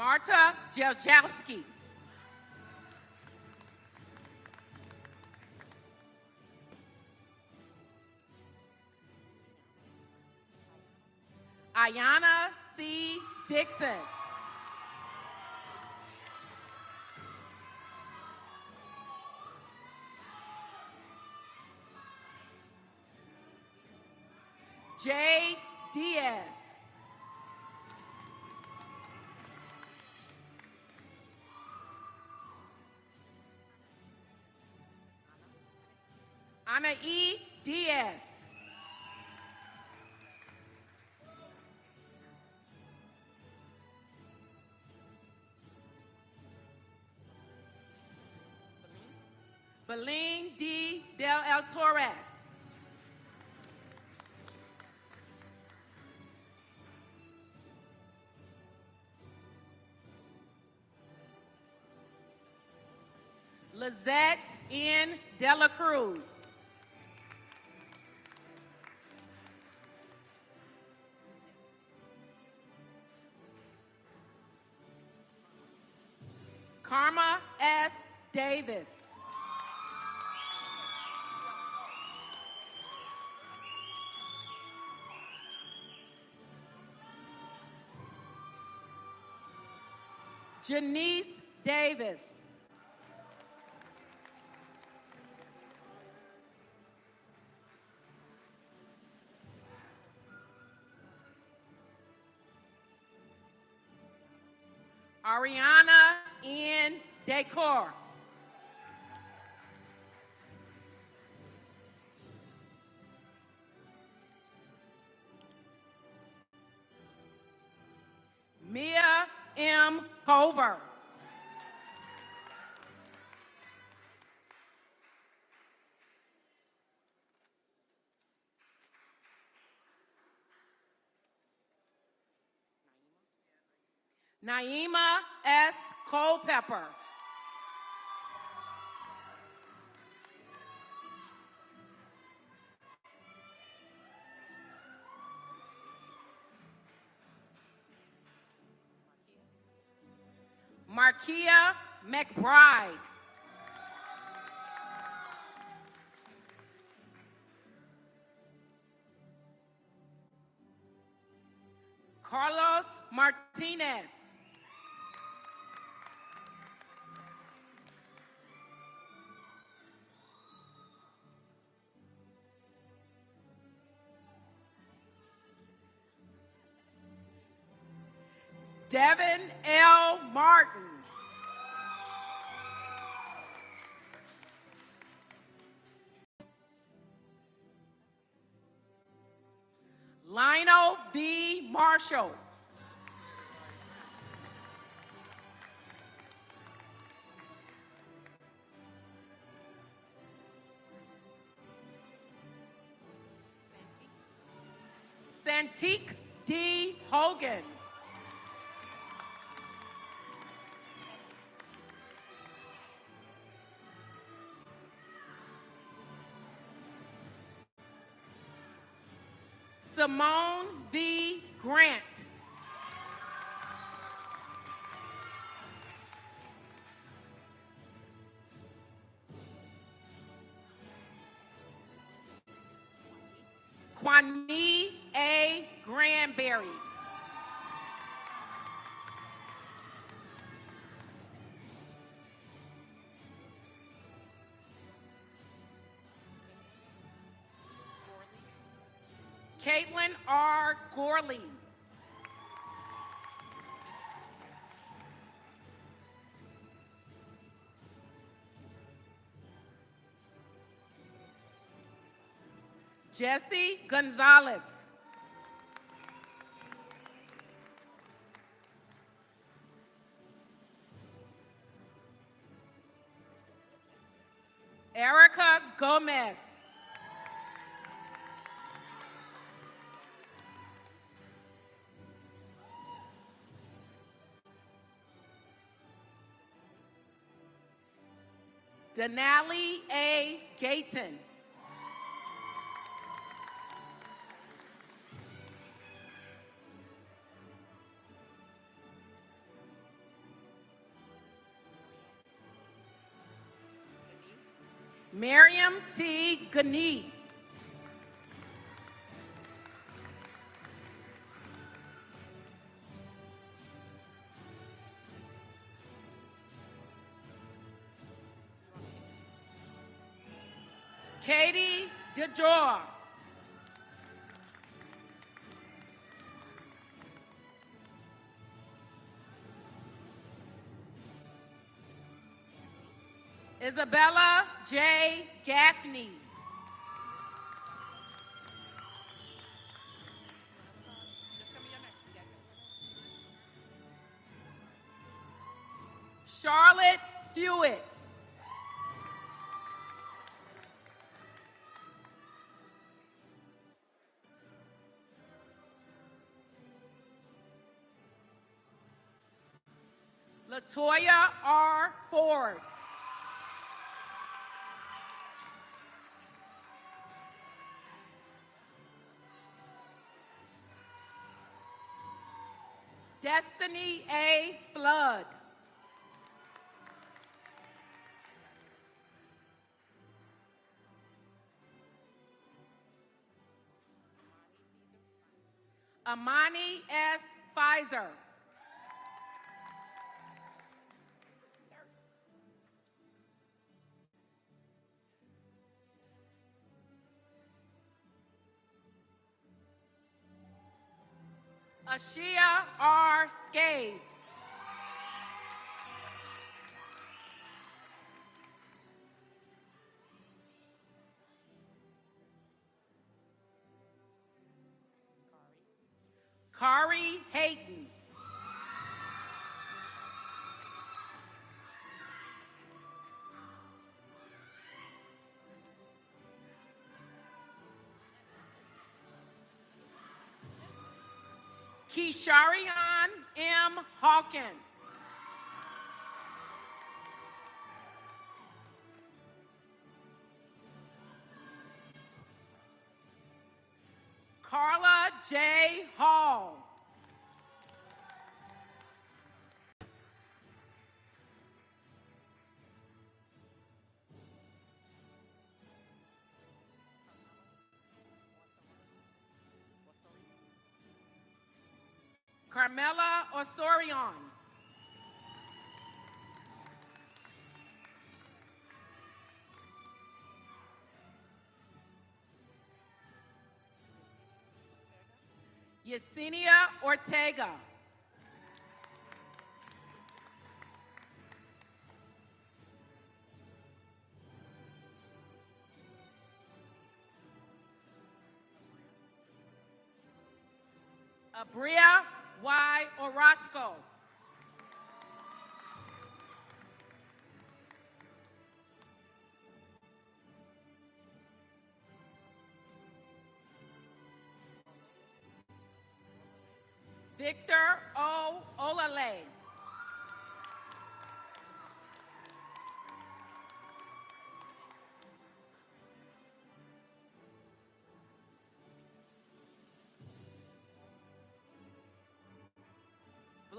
Marta Jeljalski. Ayana C. Dixon. Jade Diaz. Ana E. Diaz. Beline D. Del El Torre. Lizette N. Dela Cruz. Karma S. Davis. Janice Davis. Ariana N. Decor. Mia M. Hover. Naima S. Culpepper. Markia McBride. Carlos Martinez. Devin L. Martin. Lionel V. Marshall. Santique D. Hogan. Simone V. Grant. Kwani A. Granberry. Caitlin R. Gorley. Jesse Gonzalez. Erica Gomez. Denali A. Gayton. Miriam T. Gani. Katie DeJour. Isabella J. Gaffney. Charlotte Hewitt. Latoya R. Ford. Destiny A. Flood. Amani S. Pfizer. Ashia R. Scave. Kari Hayton. Kisharian M. Hawkins. Carla J. Hall. Carmela Osorion. Yesenia Ortega. Abria Y. Orozco. Victor O. Olale.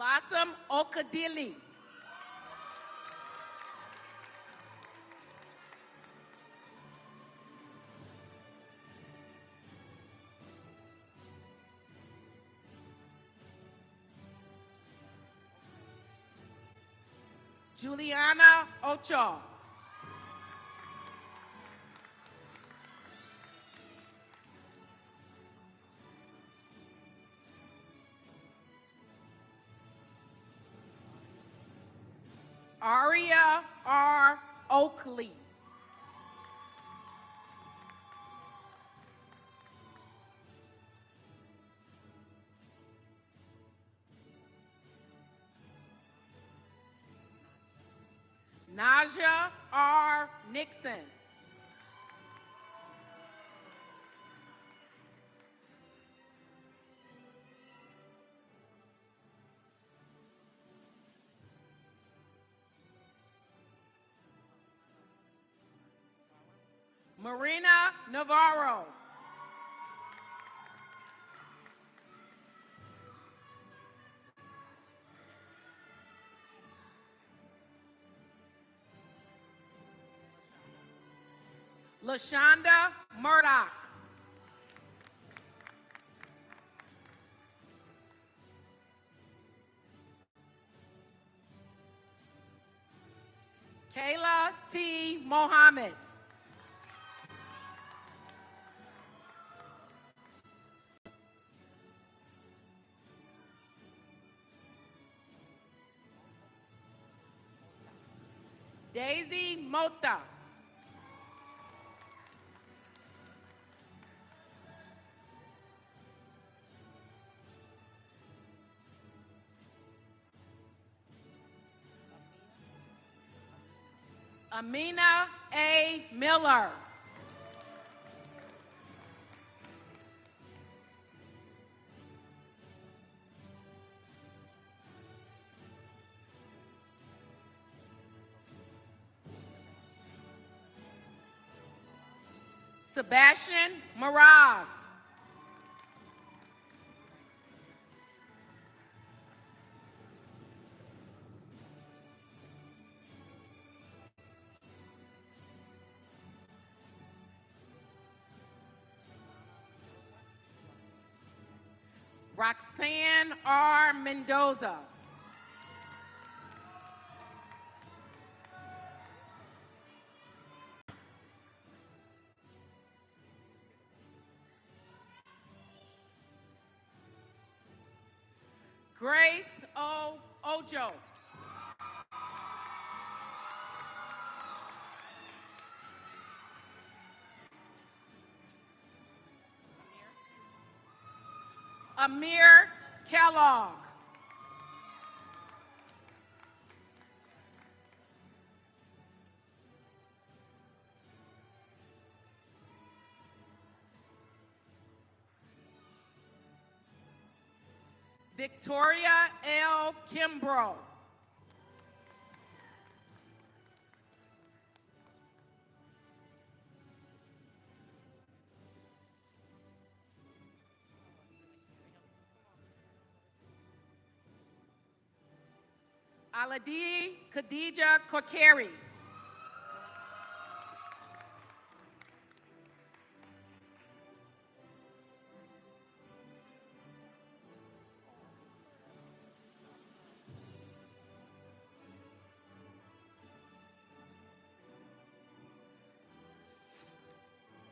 Blossom Okadili. Juliana Ocho. Aria R. Oakley. Naja R. Nixon. Marina Navarro. LaShonda Murdoch. Kayla T. Mohammed. Daisy Mota. Amina A. Miller. Sebastian Miraz. Roxanne R. Mendoza. Grace O. Ojo. Amir Kellogg. Victoria L. Kimbrough. Aladi Khadija Kokeri.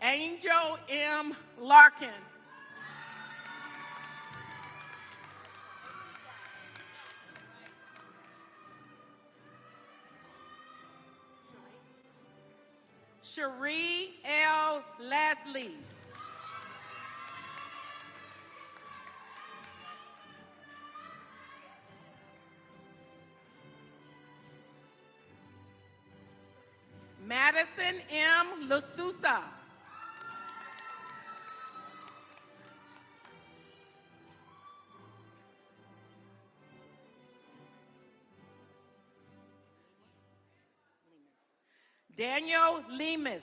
Angel M. Larkin. Cherie L. Leslie. Stephen M. Lasusa. Daniel Lemus.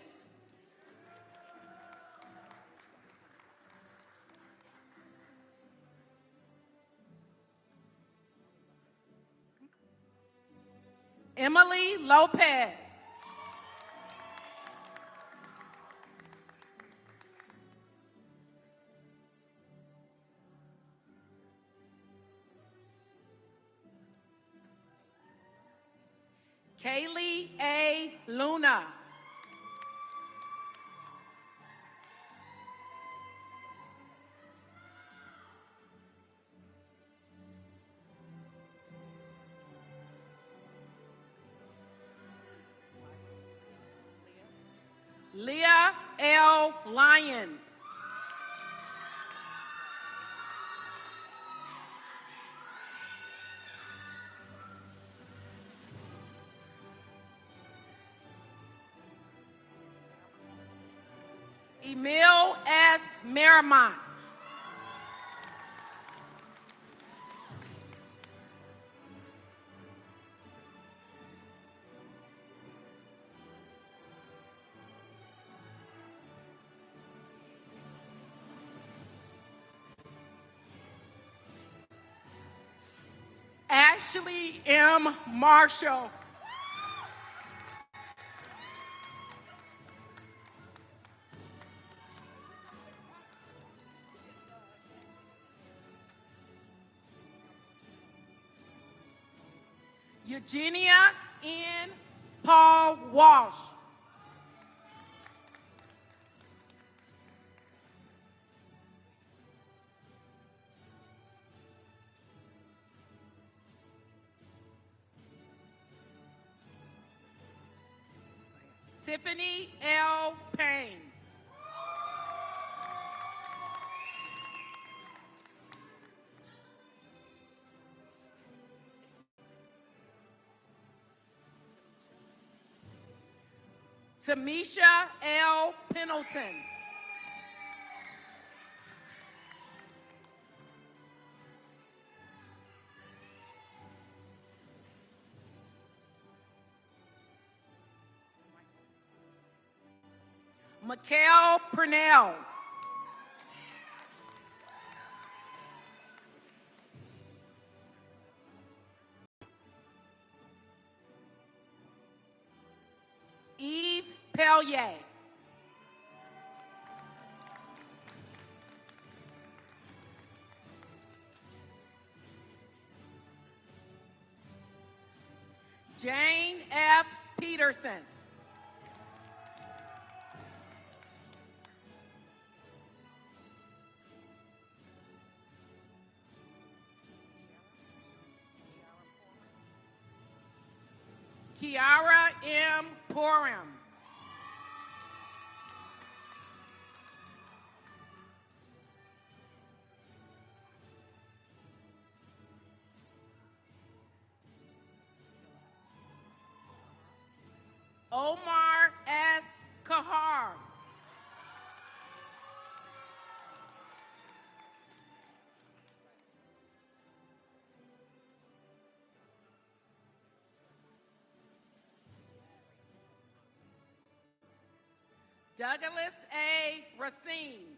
Emily Lopez. Kaylee A. Luna. Leah L. Lyons. Emil S. Merrimont. Ashley M. Marshall. Eugenia N. Paul Walsh. Tiffany L. Payne. Tamisha L. Pendleton. Mikhail Purnell. Eve Pellier. Jane F. Peterson. Kiara M. Porum. Omar S. Kahar. Douglas A. Racine.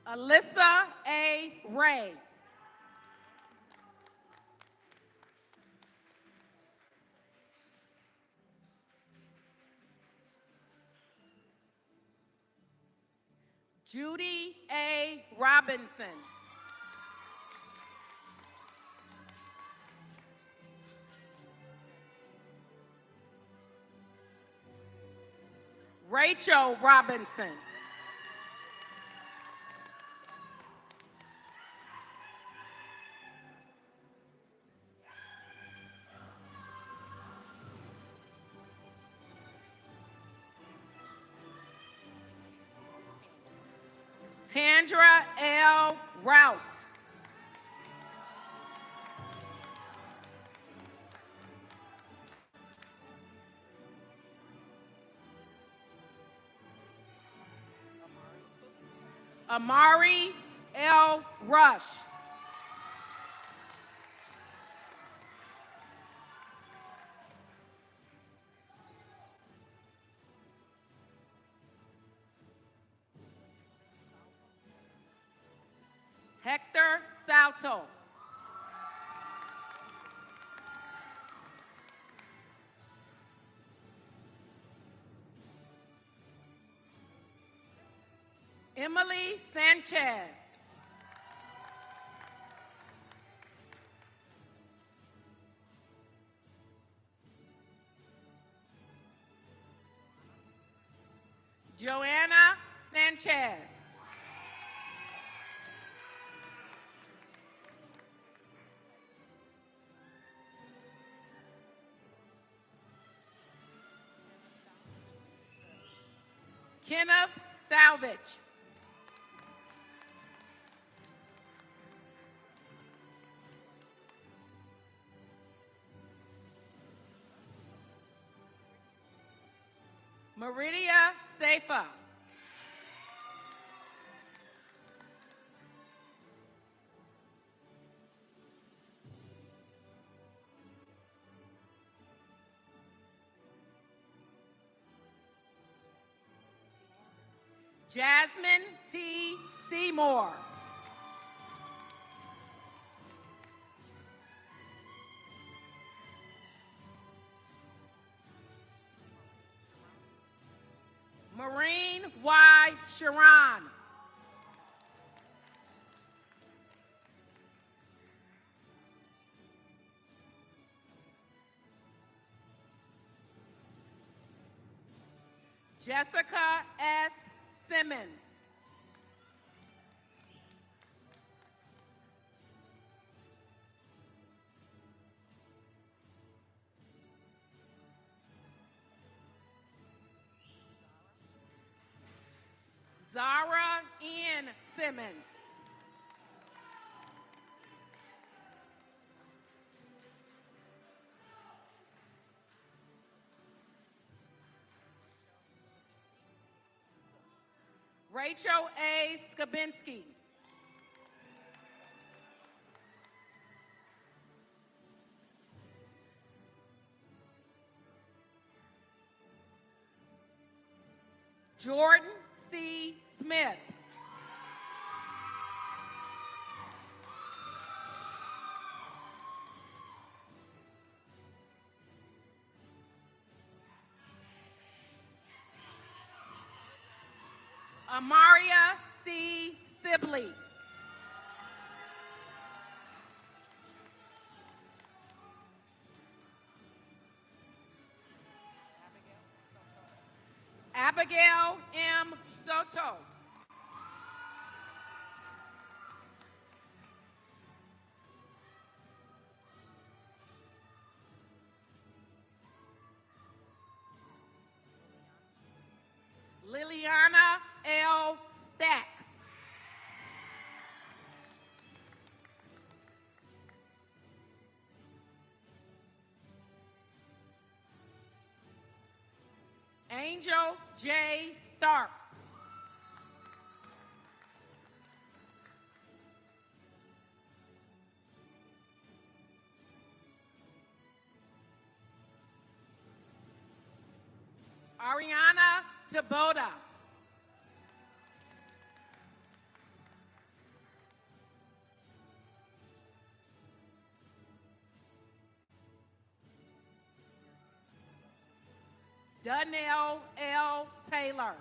Alyssa A. Ray. Judy A. Robinson. Rachel Robinson. Tandra L. Rouse. Amari L. Rush. Hector Salto. Emily Sanchez. Joanna Sanchez. Kenneth Salvage. Meridia Seifa. Jasmine T. Seymour. Maureen Y. Sharon. Jessica S. Simmons. Zara N. Simmons. Rachel A. Skabinski. Jordan C. Smith. Amaria C. Sibley. Abigail M. Soto. Liliana L. Stack. Angel J. Starks. Ariana Taboda. Donnell L. Taylor.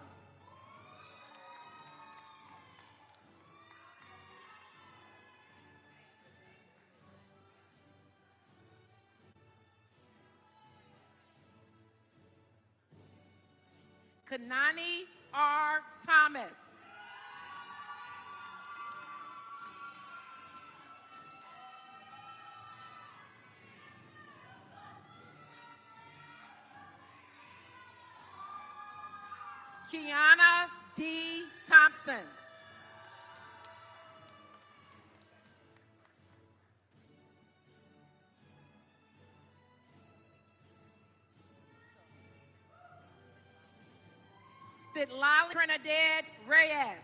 Kanani R. Thomas. Kiana D. Thompson. Citlali Trinidad Reyes.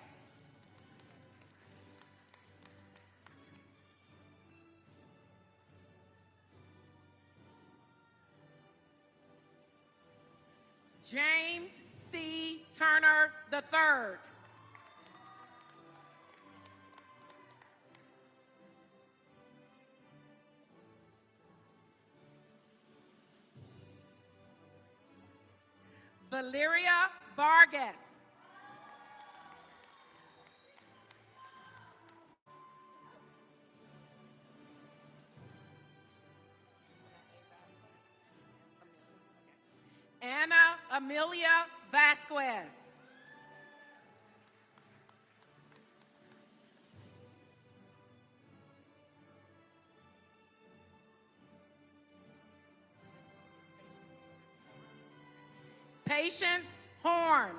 James C. Turner III. Valeria Vargas. Ana Amelia Vasquez. Patience Horn.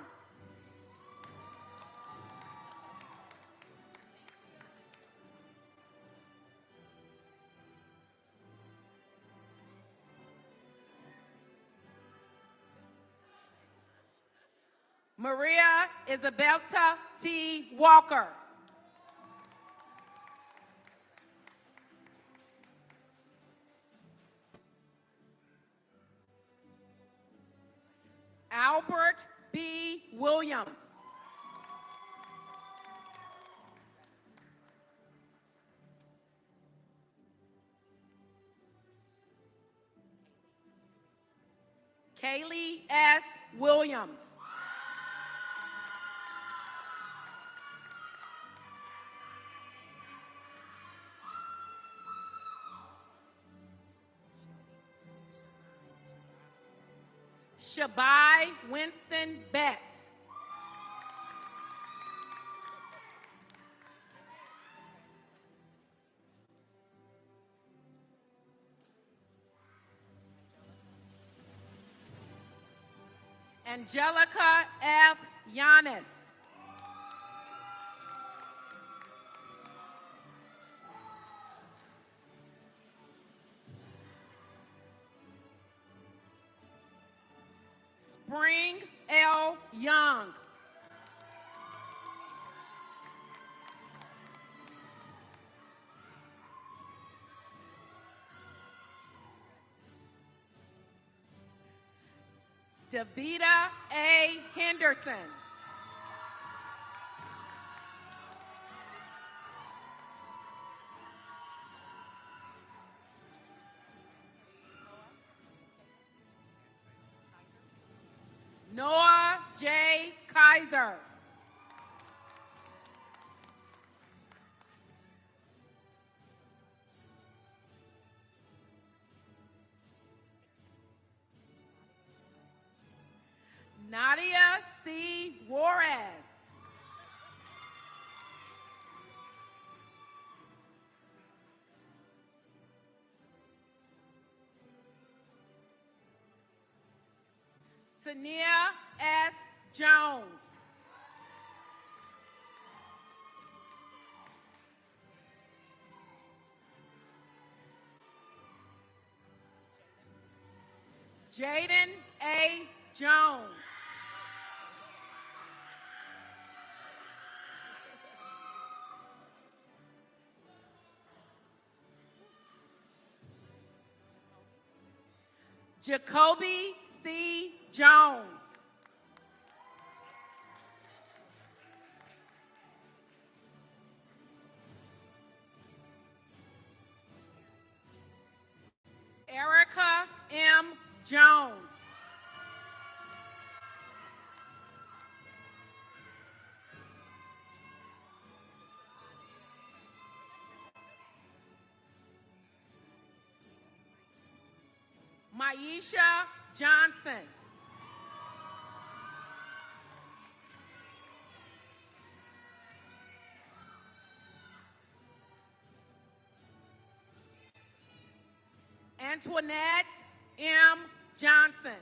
Maria Isabelta T. Walker. Albert B. Williams. Kaylee S. Williams. Shabai Winston Betts. Angelica F. Yanis. Spring L. Young. Davida A. Henderson. Noah J. Kaiser. Nadia C. Juarez. Tania S. Jones. Jaden A. Jones. Jacoby C. Jones. Erica M. Jones. Maisha Johnson. Antoinette M. Johnson.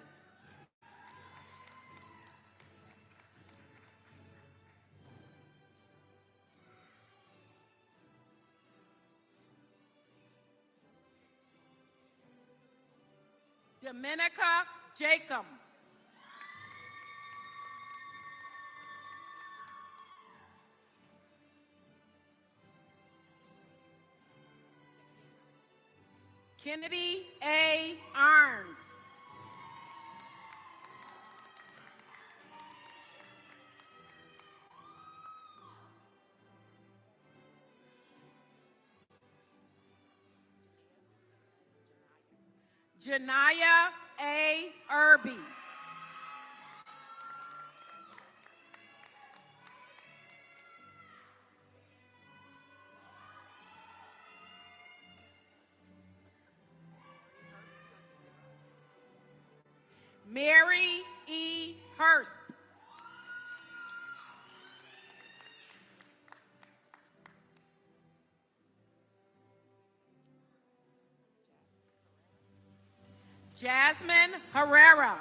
Dominica Jacob. Kennedy A. Arns. Janaya A. Irby. Mary E. Hurst. Jasmine Herrera.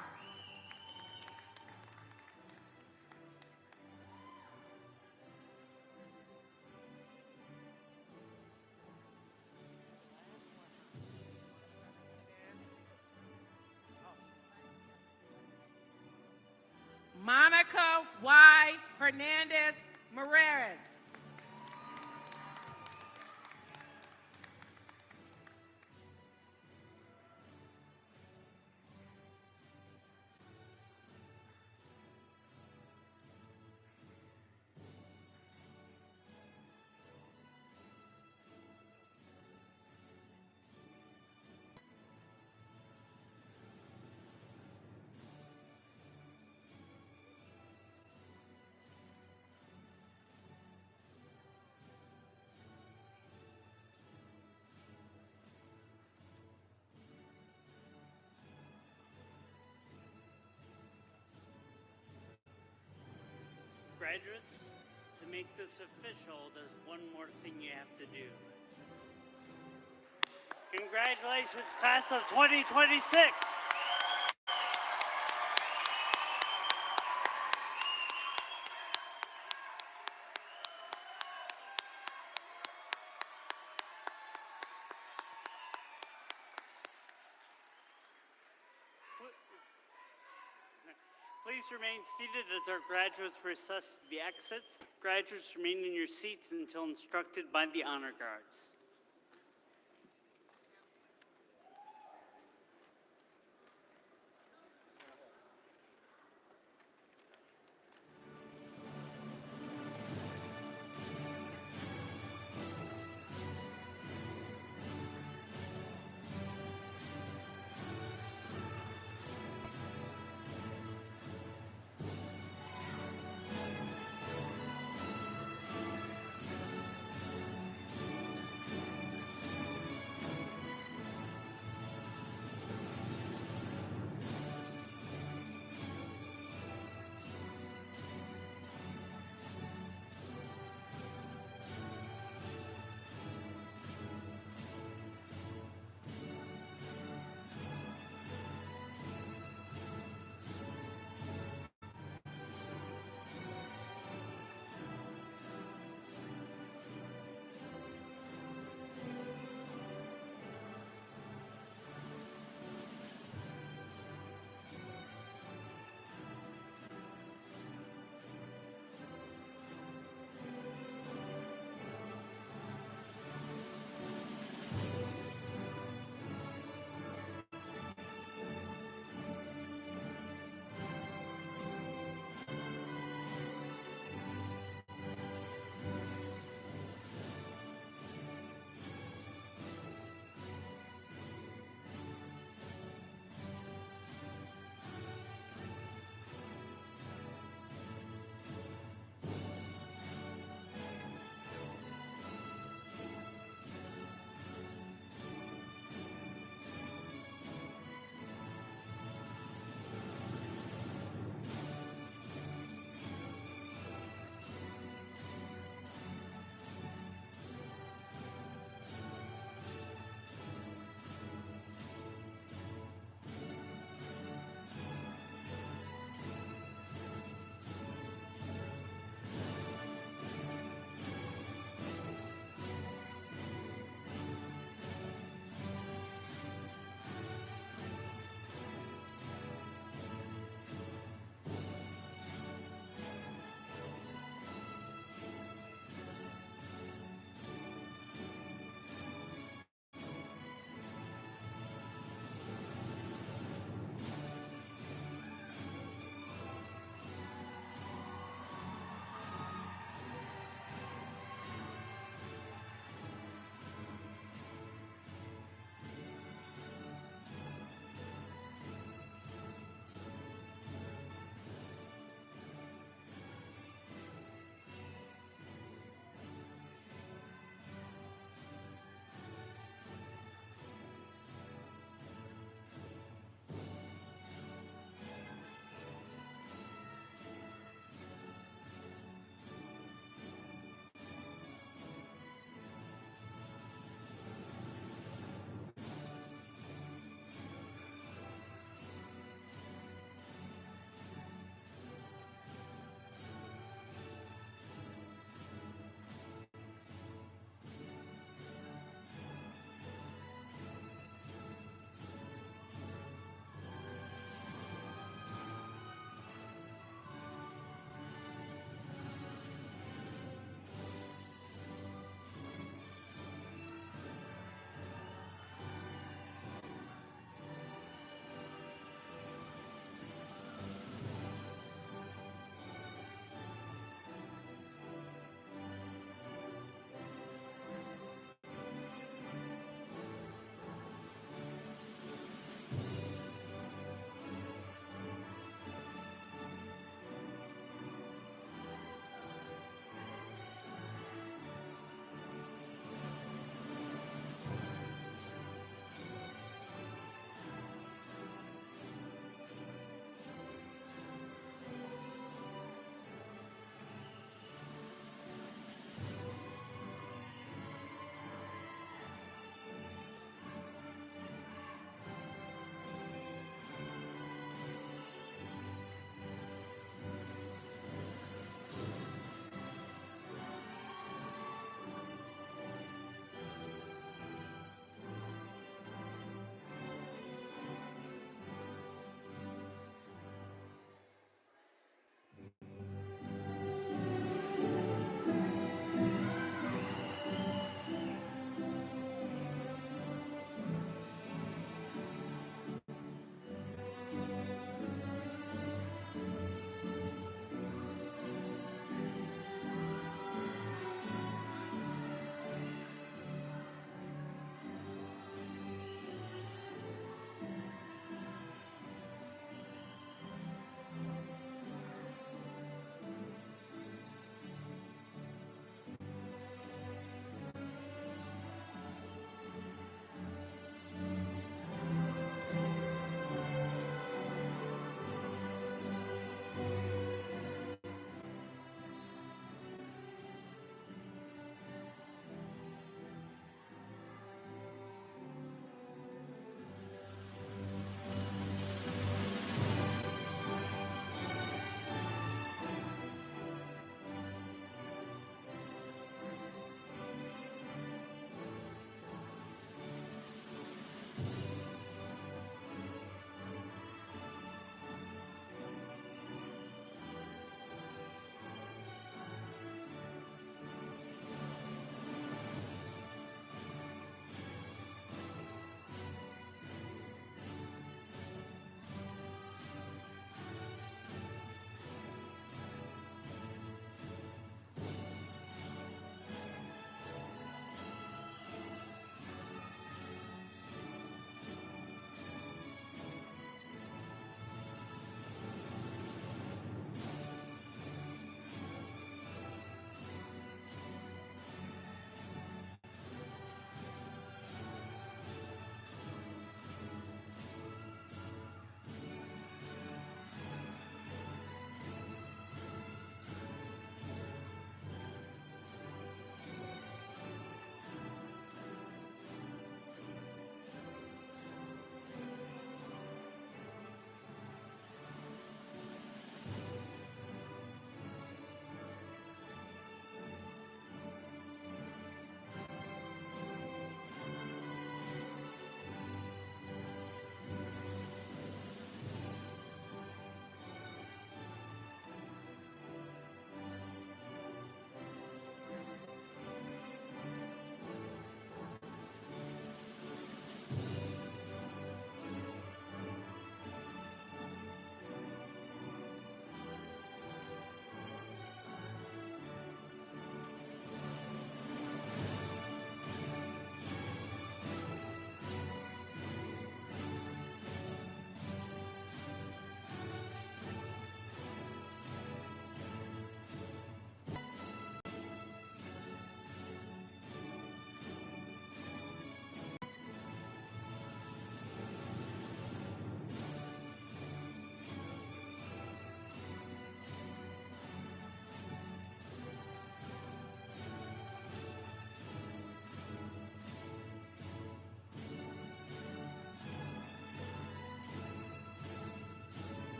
Monica Y. Hernandez Moreras. Graduates, to make this official, there's one more thing you have to do. Congratulations, class of 2026. Please remain seated as our graduates recess to the exits. Graduates remain in your seats until instructed by the honor guards.